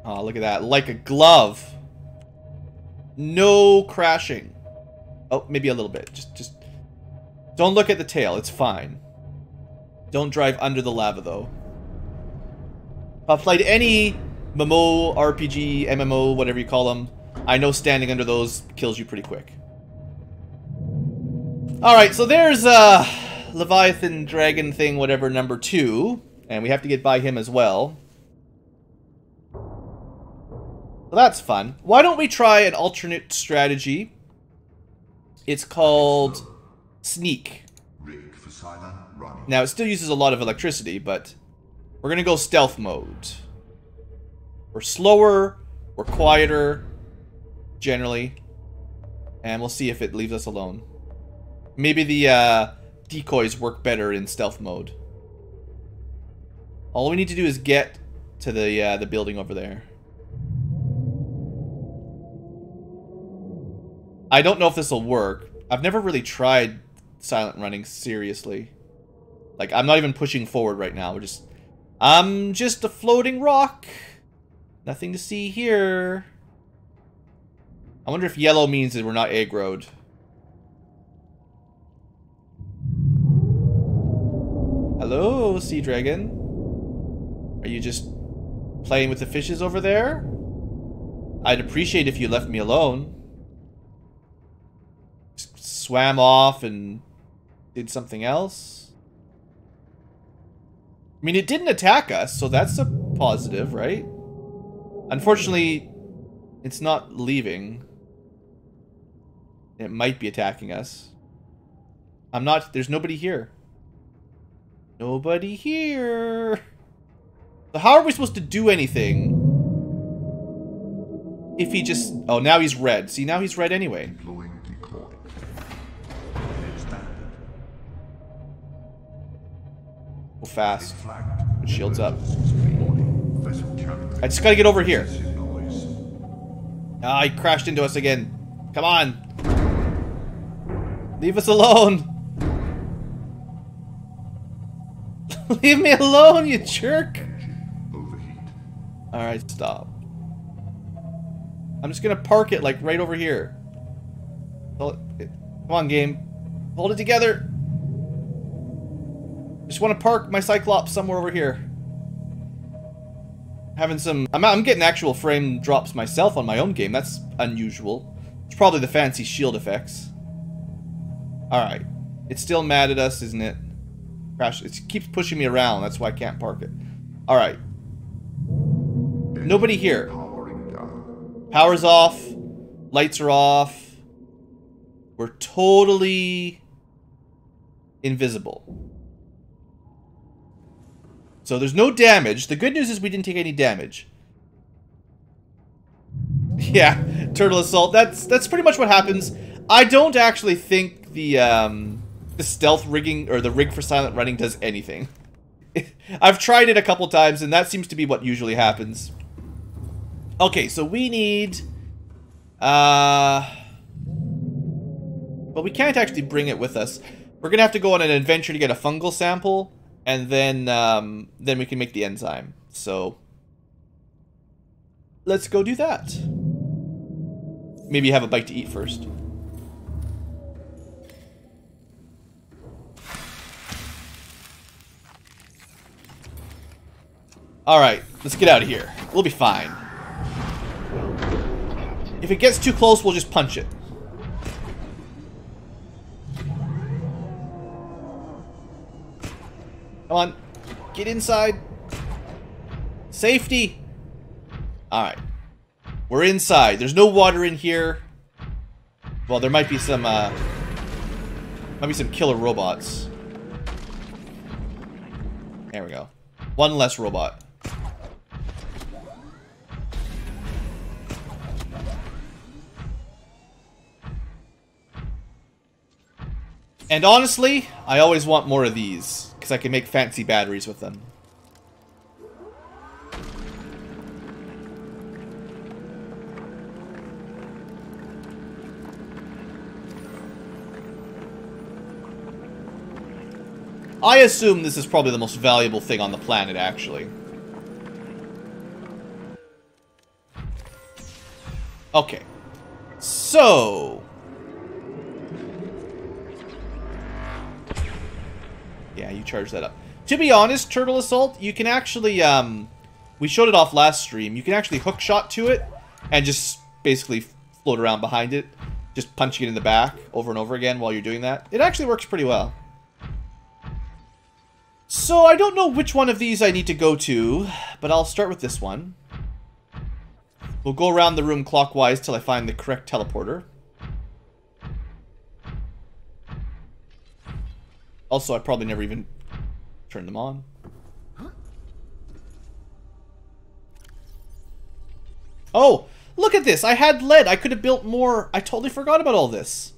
Oh, look at that. Like a glove. No crashing. Oh, maybe a little bit. Just don't look at the tail. It's fine. Don't drive under the lava, though. I've played any MMO, RPG, MMO, whatever you call them. I know standing under those kills you pretty quick. Alright, so there's Leviathan Dragon thing, whatever, number 2. And we have to get by him as well. Well, that's fun. Why don't we try an alternate strategy? It's called Sneak. Rig for silent running. Now, it still uses a lot of electricity, but we're going to go stealth mode. We're slower, we're quieter, generally, and we'll see if it leaves us alone. Maybe the decoys work better in stealth mode. All we need to do is get to the building over there. I don't know if this will work. I've never really tried silent running seriously. Like, I'm not even pushing forward right now. I'm just a floating rock. Nothing to see here. I wonder if yellow means that we're not aggroed. Hello, sea dragon. Are you just playing with the fishes over there? I'd appreciate if you left me alone. Swam off and did something else. I mean, it didn't attack us, so that's a positive, right? Unfortunately, it's not leaving. It might be attacking us. I'm not... There's nobody here. Nobody here. So how are we supposed to do anything if he just... Oh, now he's red. See, now he's red anyway. Deploying decoy. Go fast. Flagged. Shields up. Vessel carrier. I just gotta get over here. Excessive noise. Ah, he crashed into us again. Come on. Leave us alone. Leave me alone, you jerk. Overheat. Alright, stop. I'm just gonna park it, like, right over here. Come on, game. Hold it together. Just want to park my Cyclops somewhere over here. Having some... I'm getting actual frame drops myself on my own game. That's unusual. It's probably the fancy shield effects. Alright. It's still mad at us, isn't it? Crash. It keeps pushing me around. That's why I can't park it. Alright. Nobody here. Powering down. Power's off. Lights are off. We're totally invisible. So there's no damage. The good news is we didn't take any damage. Yeah, turtle assault. That's pretty much what happens. I don't actually think the stealth rigging or the rig for silent running does anything. I've tried it a couple times and that seems to be what usually happens. Okay, so we need but we can't actually bring it with us. We're gonna have to go on an adventure to get a fungal sample, and then we can make the enzyme. So let's go do that. Maybe have a bite to eat first. Alright, let's get out of here. We'll be fine. If it gets too close, we'll just punch it. Come on. Get inside. Safety. Alright. We're inside. There's no water in here. Well, there might be some killer robots. There we go. One less robot. And honestly, I always want more of these, because I can make fancy batteries with them. I assume this is probably the most valuable thing on the planet, actually. Okay. So... yeah, you charge that up. To be honest, Turtle Assault, you can actually, we showed it off last stream. You can actually hookshot to it and just basically float around behind it, just punching it in the back over and over again while you're doing that. It actually works pretty well. So I don't know which one of these I need to go to, but I'll start with this one. We'll go around the room clockwise till I find the correct teleporter. Also, I probably never even turned them on. Oh, look at this. I had lead. I could have built more. I totally forgot about all this.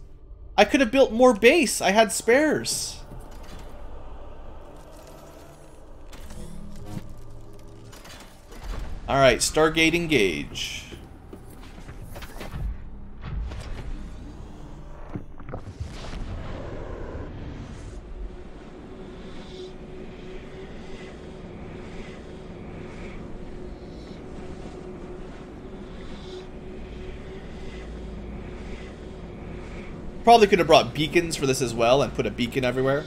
I could have built more base. I had spares. Alright, Stargate engage. Probably could have brought beacons for this as well and put a beacon everywhere.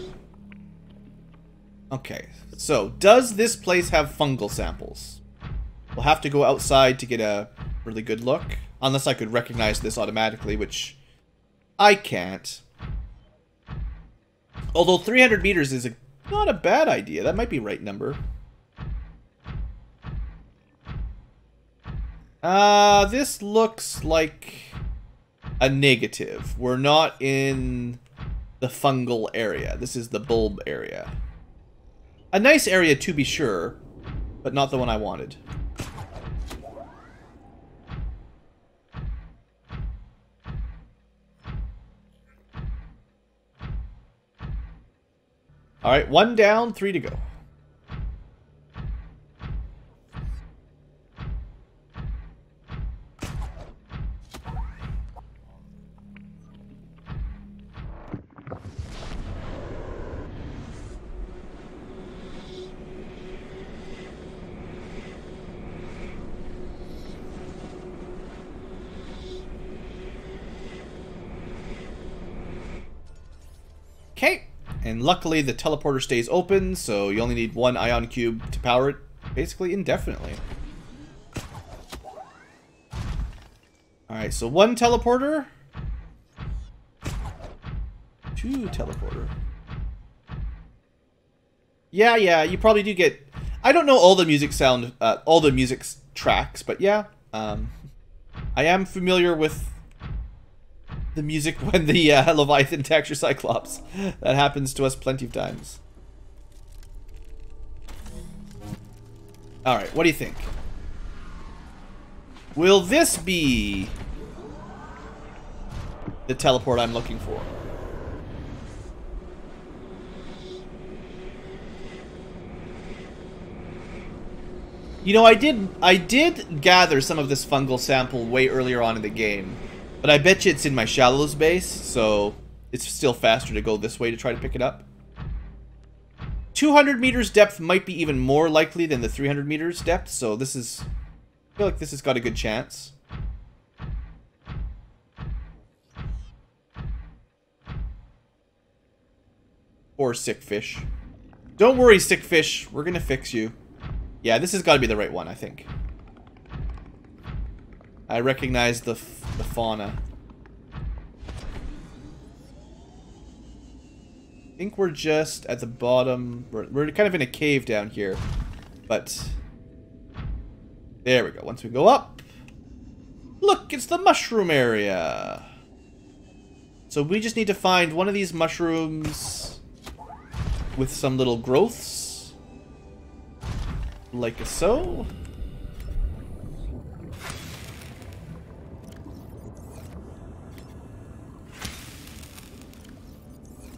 Okay, so does this place have fungal samples? We'll have to go outside to get a really good look. Unless I could recognize this automatically, which I can't. Although 300 meters is not a bad idea. That might be right number. This looks like a negative. We're not in the fungal area. This is the bulb area. A nice area to be sure, but not the one I wanted. Alright, 1 down, 3 to go. Okay, and luckily the teleporter stays open, so you only need 1 ion cube to power it, basically indefinitely. Alright, so 1 teleporter. 2 teleporter. Yeah, you probably do get... I don't know all the music tracks, but yeah. I am familiar with the music when the Leviathan attacks your Cyclops. That happens to us plenty of times. Alright, what do you think? Will this be the teleport I'm looking for? You know, I did gather some of this fungal sample way earlier on in the game. But I bet you it's in my shallows base, so it's still faster to go this way to try to pick it up. 200 meters depth might be even more likely than the 300 meters depth, so this is... I feel like this has got a good chance. Poor sick fish. Don't worry, sick fish. We're gonna fix you. Yeah, this has got to be the right one, I think. I recognize the fauna. I think we're just at the bottom. We're kind of in a cave down here. But there we go. Once we go up. Look, it's the mushroom area. So we just need to find one of these mushrooms with some little growths. Like so.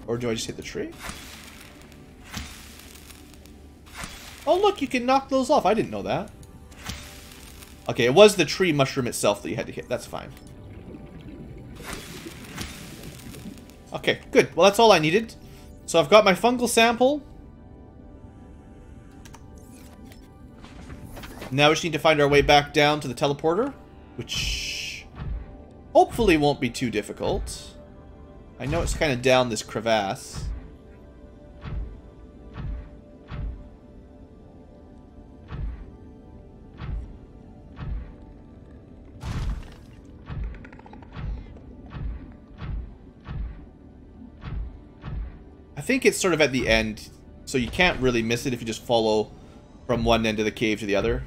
Or do I just hit the tree? Oh look, you can knock those off. I didn't know that. Okay, it was the tree mushroom itself that you had to hit. That's fine. Okay, good. Well, that's all I needed. So I've got my fungal sample. Now we just need to find our way back down to the teleporter, which hopefully won't be too difficult. I know it's kind of down this crevasse. I think it's sort of at the end, so you can't really miss it if you just follow from one end of the cave to the other.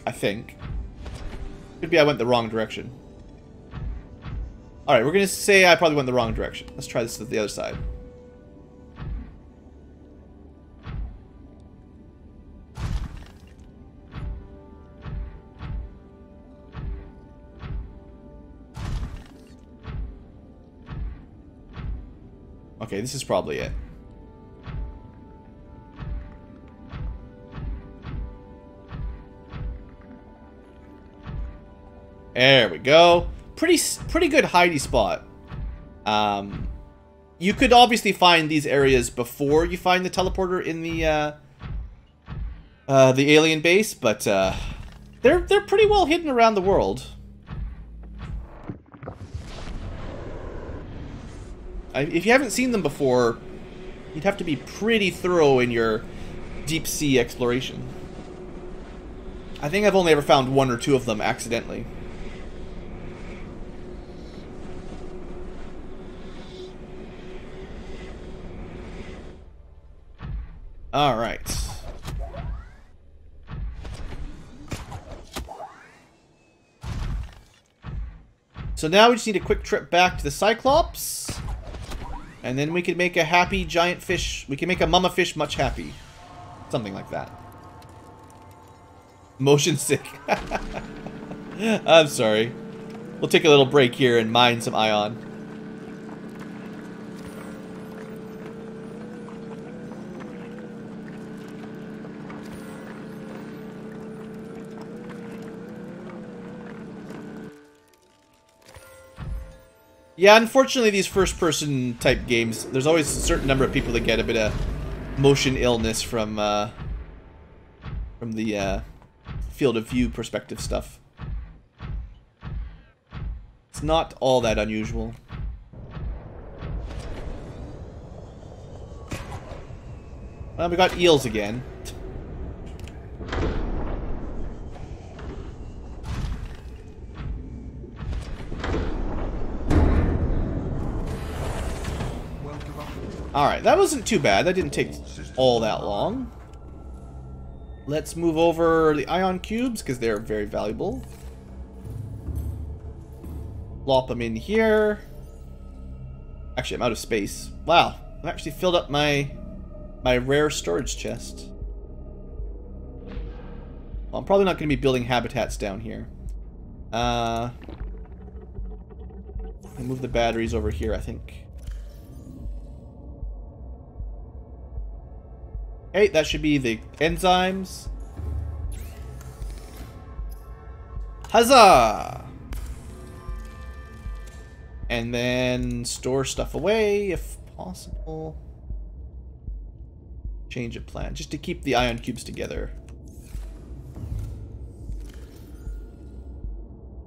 I think. Could be I went the wrong direction. Alright, we're going to say I probably went the wrong direction. Let's try this at the other side. Okay, this is probably it. There we go. Pretty good hidey spot. You could obviously find these areas before you find the teleporter in the alien base, but they're pretty well hidden around the world. If you haven't seen them before, you'd have to be pretty thorough in your deep sea exploration. I think I've only ever found 1 or 2 of them accidentally. Alright. So now we just need a quick trip back to the Cyclops. And then we can make a happy giant fish. We can make a mama fish much happy. Something like that. Motion sick. I'm sorry. We'll take a little break here and mine some ion. Yeah, unfortunately, these first-person type games, there's always a certain number of people that get a bit of motion illness from the field of view perspective stuff. It's not all that unusual. Well, we got eels again. Alright, that wasn't too bad. That didn't take all that long. Let's move over the ion cubes, because they're very valuable. Plop them in here. Actually, I'm out of space. Wow, I've actually filled up my rare storage chest. Well, I'm probably not going to be building habitats down here. I'll move the batteries over here, I think. Okay, that should be the enzymes. Huzzah! And then store stuff away if possible. Change of plan, just to keep the ion cubes together.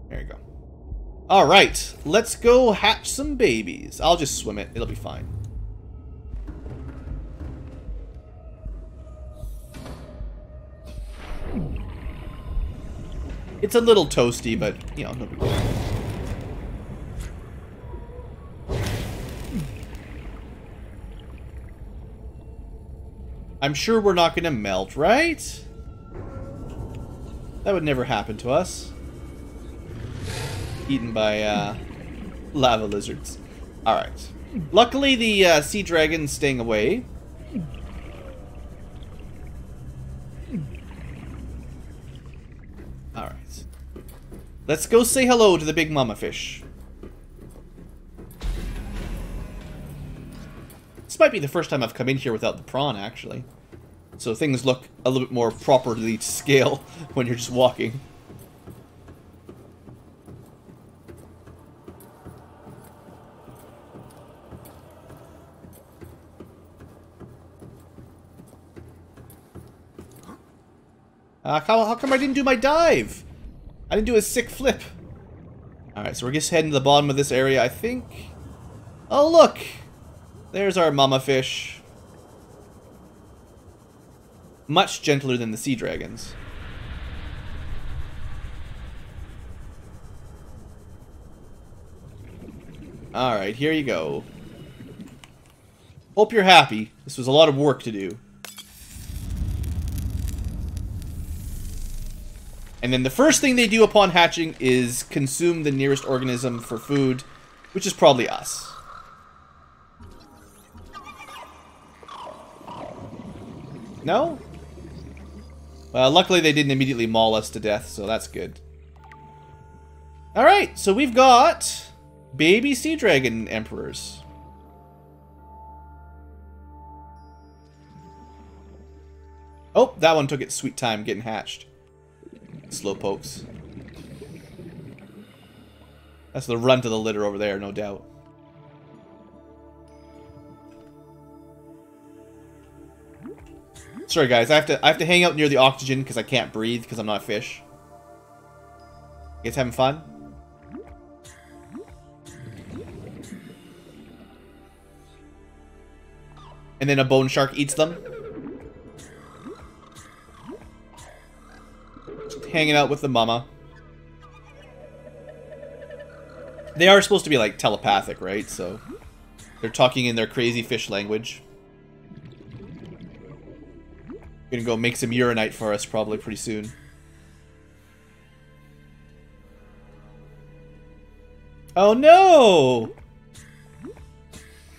There you go. Alright, let's go hatch some babies. I'll just swim it, it'll be fine. It's a little toasty, but, you know, no big deal. I'm sure we're not going to melt, right? That would never happen to us. Eaten by, lava lizards. Alright. Luckily, the, sea dragon's staying away. Alright. Let's go say hello to the big mama fish. This might be the first time I've come in here without the prawn, actually. So things look a little bit more properly to scale when you're just walking. How come I didn't do my dive? I didn't do a sick flip. Alright, so we're just heading to the bottom of this area, I think. Oh, look! There's our mama fish. Much gentler than the sea dragons. Alright, here you go. Hope you're happy. This was a lot of work to do. And then the first thing they do upon hatching is consume the nearest organism for food, which is probably us. No? Well, luckily they didn't immediately maul us to death, so that's good. Alright, so we've got baby sea dragon emperors. Oh, that one took its sweet time getting hatched. Slowpokes. That's the runt of the litter over there, no doubt. Sorry guys, I have to hang out near the oxygen because I can't breathe because I'm not a fish. You guys having fun? And then a bone shark eats them. Just hanging out with the mama. They are supposed to be like telepathic, right? So they're talking in their crazy fish language. Gonna go make some uranite for us probably pretty soon. Oh no!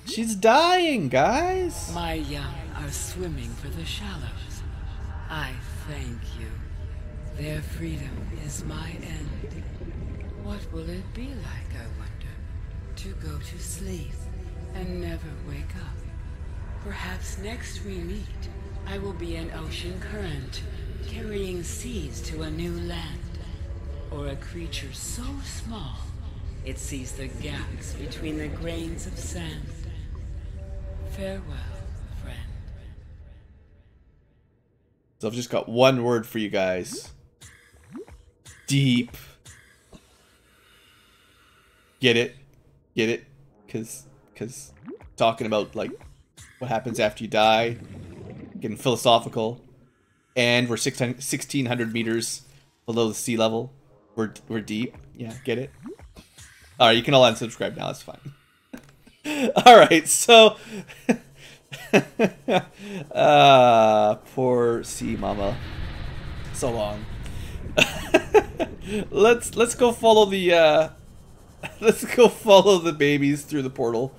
She's dying, guys! My young are swimming for the shallows. I thank you. Their freedom is my end. What will it be like, I wonder, to go to sleep and never wake up? Perhaps next we meet, I will be an ocean current, carrying seas to a new land. Or a creature so small, it sees the gaps between the grains of sand. Farewell, friend. So I've just got one word for you guys. Deep. Get it? Get it? Cause talking about, like, what happens after you die, getting philosophical, and we're 1,600 meters below the sea level. We're deep. Yeah, get it? Alright, you can all unsubscribe now, that's fine. Alright, so... poor sea mama. So long. Let's go follow the let's go follow the babies through the portal.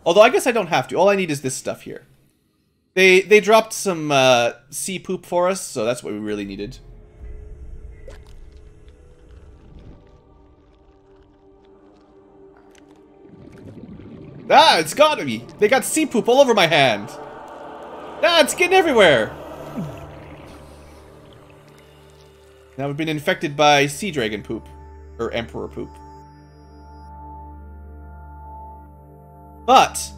Although I guess I don't have to. All I need is this stuff here. They dropped some sea poop for us, so that's what we really needed. Ah, it's gotta be. They got sea poop all over my hand. Ah, it's getting everywhere. Now we've been infected by sea dragon poop. Or emperor poop. But,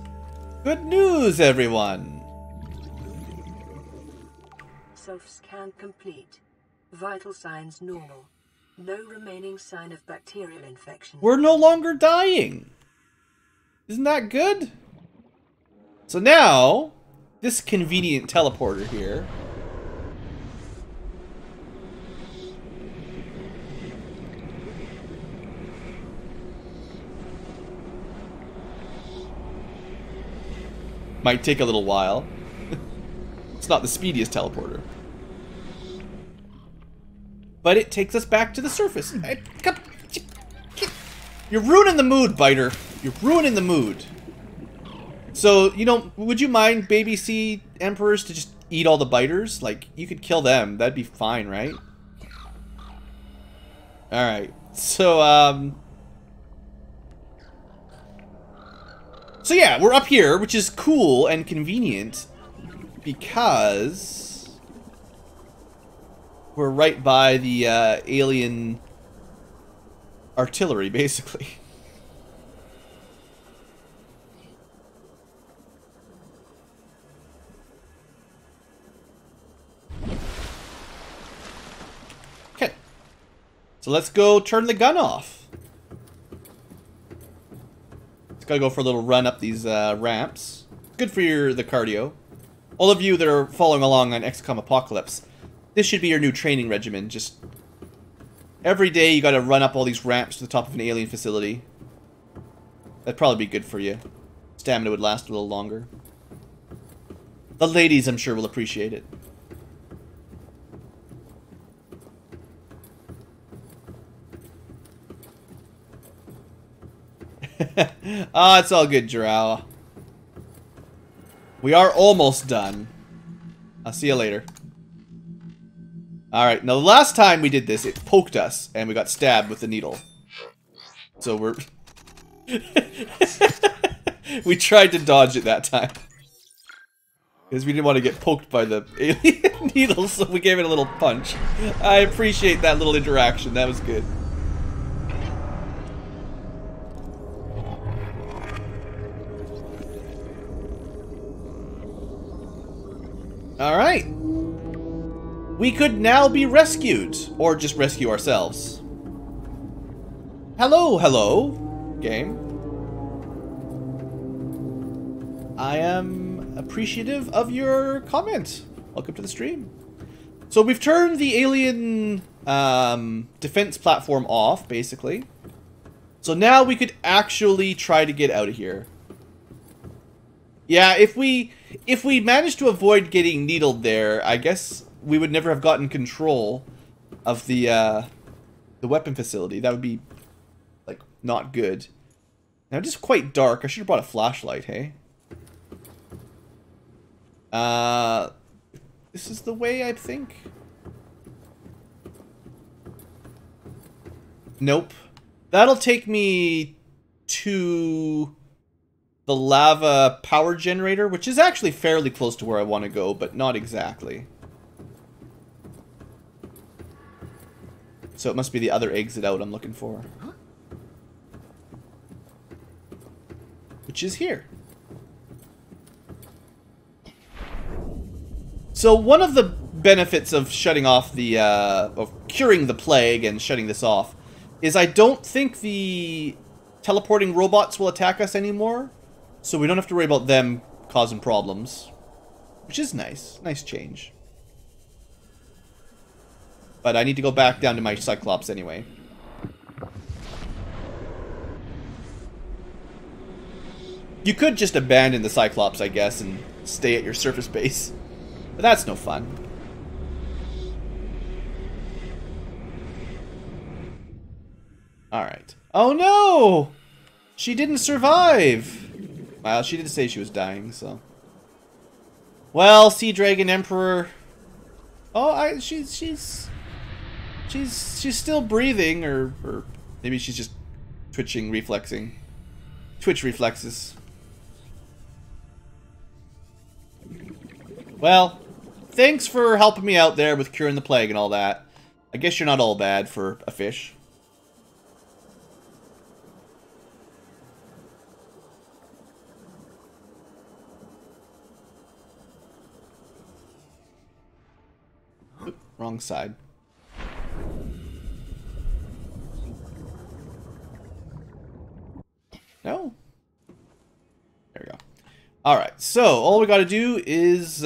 good news, everyone. Self-scan complete. Vital signs normal. No remaining sign of bacterial infection. We're no longer dying. Isn't that good? So now, this convenient teleporter here might take a little while. It's not the speediest teleporter. But it takes us back to the surface. You're ruining the mood, Biter. You're ruining the mood. So, you know, would you mind baby sea emperors to just eat all the biters? Like, you could kill them. That'd be fine, right? Alright. So, So yeah, we're up here, which is cool and convenient because we're right by the alien artillery, basically. Okay. So let's go turn the gun off. Just gotta go for a little run up these ramps. Good for the cardio. All of you that are following along on XCOM Apocalypse, this should be your new training regimen. Just every day you gotta run up all these ramps to the top of an alien facility. That'd probably be good for you. Stamina would last a little longer. The ladies, I'm sure, will appreciate it. Ah, it's all good, Drow. We are almost done. I'll see you later. Alright, now the last time we did this, it poked us, and we got stabbed with the needle. So we're... we tried to dodge it that time. Because we didn't want to get poked by the alien needle, so we gave it a little punch. I appreciate that little interaction, that was good. Alright. We could now be rescued. Or just rescue ourselves. Hello, hello, game. I am appreciative of your comment. Welcome to the stream. So we've turned the alien defense platform off, basically. So now we could actually try to get out of here. Yeah, if we managed to avoid getting needled there, I guess we would never have gotten control of the weapon facility. That would be, like, not good. Now, it is quite dark. I should have brought a flashlight, hey? This is the way, I think. Nope. That'll take me to the lava power generator, which is actually fairly close to where I want to go, but not exactly. So it must be the other exit out I'm looking for. Which is here. So one of the benefits of shutting off the, of curing the plague and shutting this off is I don't think the teleporting robots will attack us anymore. So we don't have to worry about them causing problems. Which is nice. Nice change. But I need to go back down to my Cyclops anyway. You could just abandon the Cyclops, I guess, and stay at your surface base. But that's no fun. Alright. Oh no! She didn't survive! Well, she did say she was dying, so... Well, Sea Dragon Emperor... Oh, she's still breathing, or maybe she's just twitching, reflexing. Twitch reflexes. Well, thanks for helping me out there with curing the plague and all that. I guess you're not all bad for a fish. Oop, wrong side. No? There we go. Alright, so all we gotta do is,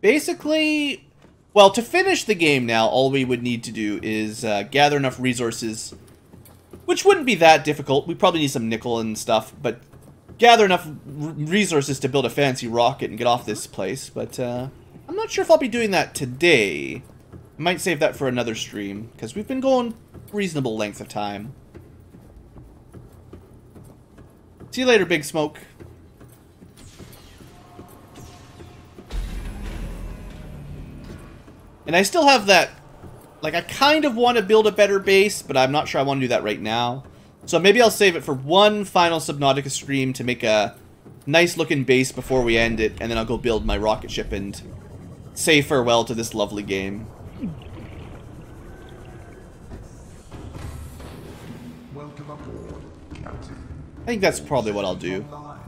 basically, well, to finish the game now, all we would need to do is gather enough resources, which wouldn't be that difficult. We probably need some nickel and stuff, but gather enough resources to build a fancy rocket and get off this place. But I'm not sure if I'll be doing that today. I might save that for another stream, because we've been going a reasonable length of time. See you later, Big Smoke. And I still have that, like, I kind of want to build a better base, but I'm not sure I want to do that right now. So maybe I'll save it for one final Subnautica stream to make a nice looking base before we end it, and then I'll go build my rocket ship and say farewell to this lovely game. Welcome aboard, Captain. I think that's probably what I'll do. I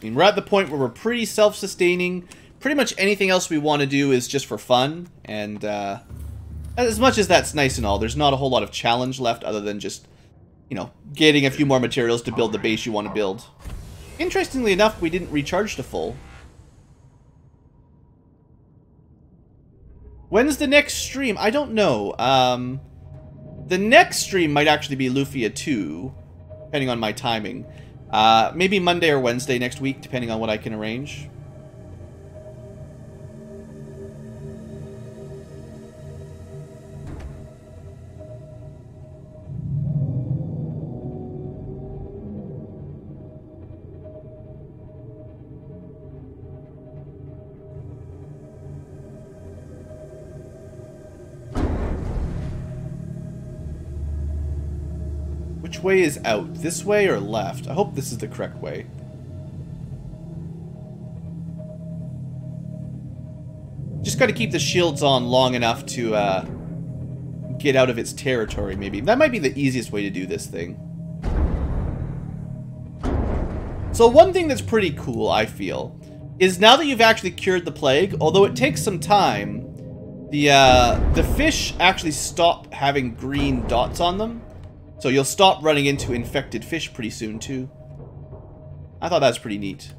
mean, we're at the point where we're pretty self-sustaining. Pretty much anything else we want to do is just for fun. And as much as that's nice and all, there's not a whole lot of challenge left other than just, you know, getting a few more materials to build the base you want to build. Interestingly enough, we didn't recharge to full. When's the next stream? I don't know. The next stream might actually be Lufia 2, depending on my timing. Maybe Monday or Wednesday next week, depending on what I can arrange. Which way is out? This way or left? I hope this is the correct way. Just gotta keep the shields on long enough to get out of its territory, maybe. That might be the easiest way to do this thing. So one thing that's pretty cool, I feel, is now that you've actually cured the plague, although it takes some time, the fish actually stop having green dots on them. So you'll stop running into infected fish pretty soon, too. I thought that was pretty neat.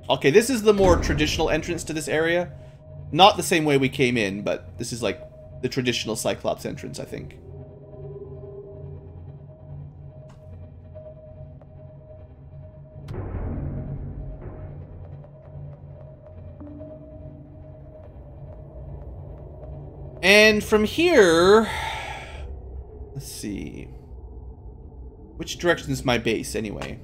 Okay, this is the more traditional entrance to this area. Not the same way we came in, but this is like the traditional Cyclops entrance, I think. And from here... Let's see... Which direction is my base, anyway?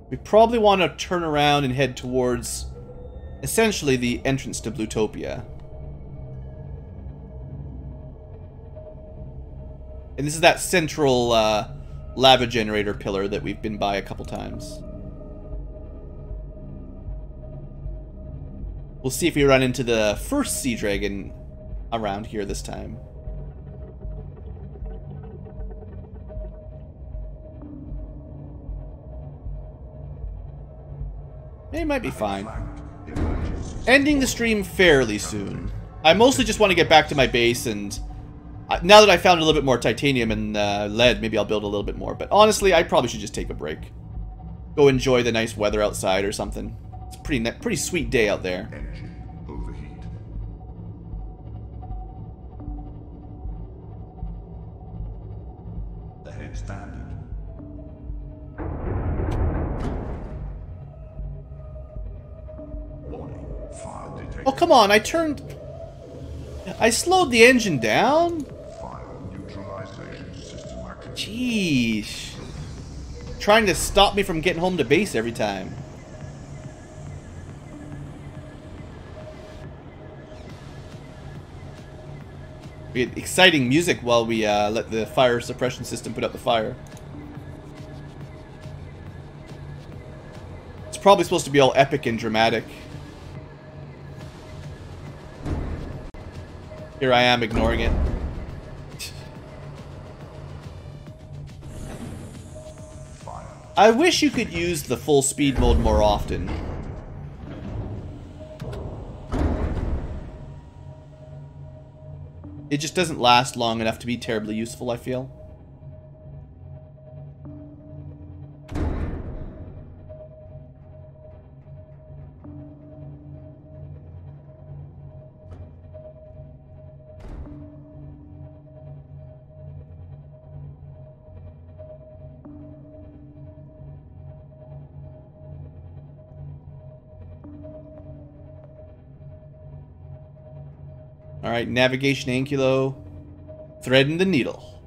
We probably want to turn around and head towards, essentially, the entrance to Bluetopia. And this is that central lava generator pillar that we've been by a couple times. We'll see if we run into the first sea dragon around here this time. It might be fine. Ending the stream fairly soon. I mostly just want to get back to my base, and now that I found a little bit more titanium and lead, maybe I'll build a little bit more. But honestly, I probably should just take a break. Go enjoy the nice weather outside or something. It's a pretty sweet day out there. Engine overheat. The head standard. Warning. Fire detected. Oh, come on, I slowed the engine down? Fire neutralization system active. Jeez. Trying to stop me from getting home to base every time. We get exciting music while we let the fire suppression system put out the fire. It's probably supposed to be all epic and dramatic. Here I am ignoring it. I wish you could use the full speed mode more often. It just doesn't last long enough to be terribly useful, I feel. Alright, navigation Ankylo. Threading the needle.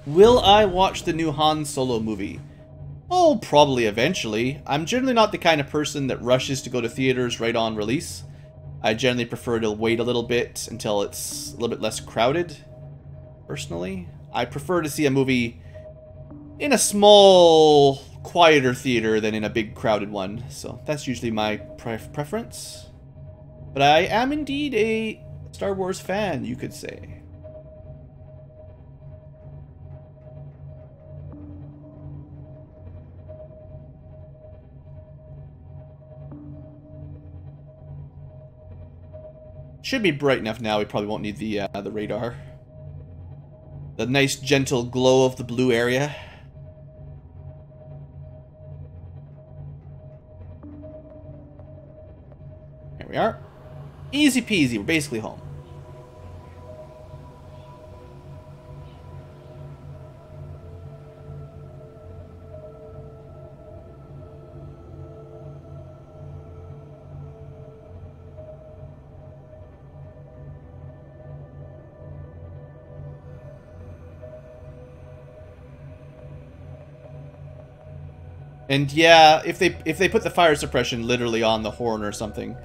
Will I watch the new Han Solo movie? Oh, probably eventually. I'm generally not the kind of person that rushes to go to theaters right on release. I generally prefer to wait a little bit until it's a little bit less crowded, personally. I prefer to see a movie in a small, quieter theater than in a big crowded one, so that's usually my preference. But I am indeed a Star Wars fan, you could say. Should be bright enough now, we probably won't need the radar. The nice gentle glow of the blue area. Here we are. Easy peasy, we're basically home. And yeah, if they put the fire suppression literally on the horn or something,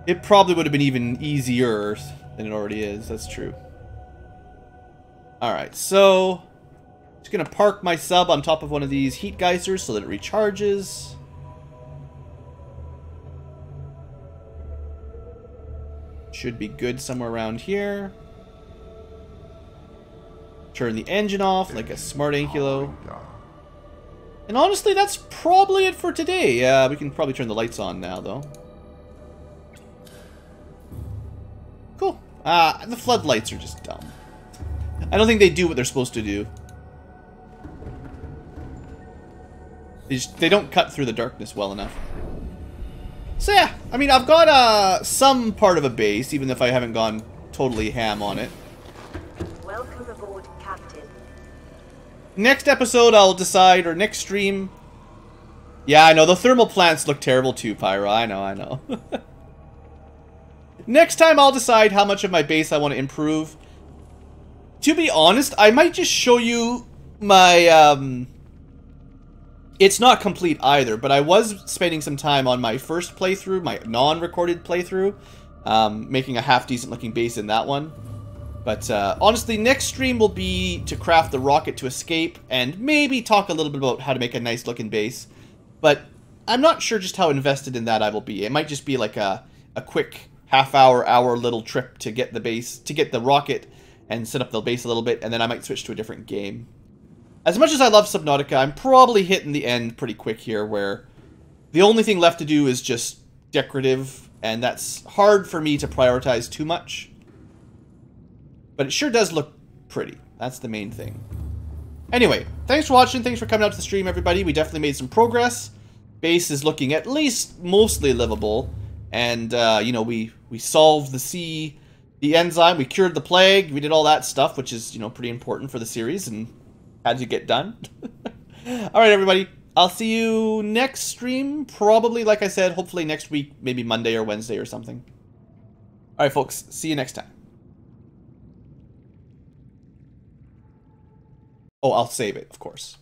it probably would have been even easier than it already is. That's true. Alright, so just gonna park my sub on top of one of these heat geysers so that it recharges. Should be good somewhere around here. Turn the engine off like a smart Ankylo. And honestly, that's probably it for today. We can probably turn the lights on now, though. Cool. The floodlights are just dumb. I don't think they do what they're supposed to do. They don't cut through the darkness well enough. So yeah, I mean, I've got some part of a base, even if I haven't gone totally ham on it. Welcome aboard, Captain. Next episode, I'll decide, or next stream. Yeah, I know, the thermal plants look terrible too, Pyro. I know. Next time, I'll decide how much of my base I want to improve. To be honest, I might just show you my, It's not complete either, but I was spending some time on my first playthrough, my non-recorded playthrough, making a half-decent looking base in that one. But honestly, next stream will be to craft the rocket to escape, and maybe talk a little bit about how to make a nice looking base. But I'm not sure just how invested in that I will be. It might just be like a quick hour little trip to get the base, to get the rocket and set up the base a little bit, and then I might switch to a different game. As much as I love Subnautica, I'm probably hitting the end pretty quick here, where the only thing left to do is just decorative, and that's hard for me to prioritize too much. But it sure does look pretty. That's the main thing. Anyway, thanks for watching. Thanks for coming out to the stream, everybody. We definitely made some progress. Base is looking at least mostly livable. And, you know, we solved the enzyme. We cured the plague. We did all that stuff, which is, you know, pretty important for the series and had to get done. Alright, everybody. I'll see you next stream. Probably, like I said, hopefully next week. Maybe Monday or Wednesday or something. Alright, folks. See you next time. Oh, I'll save it, of course.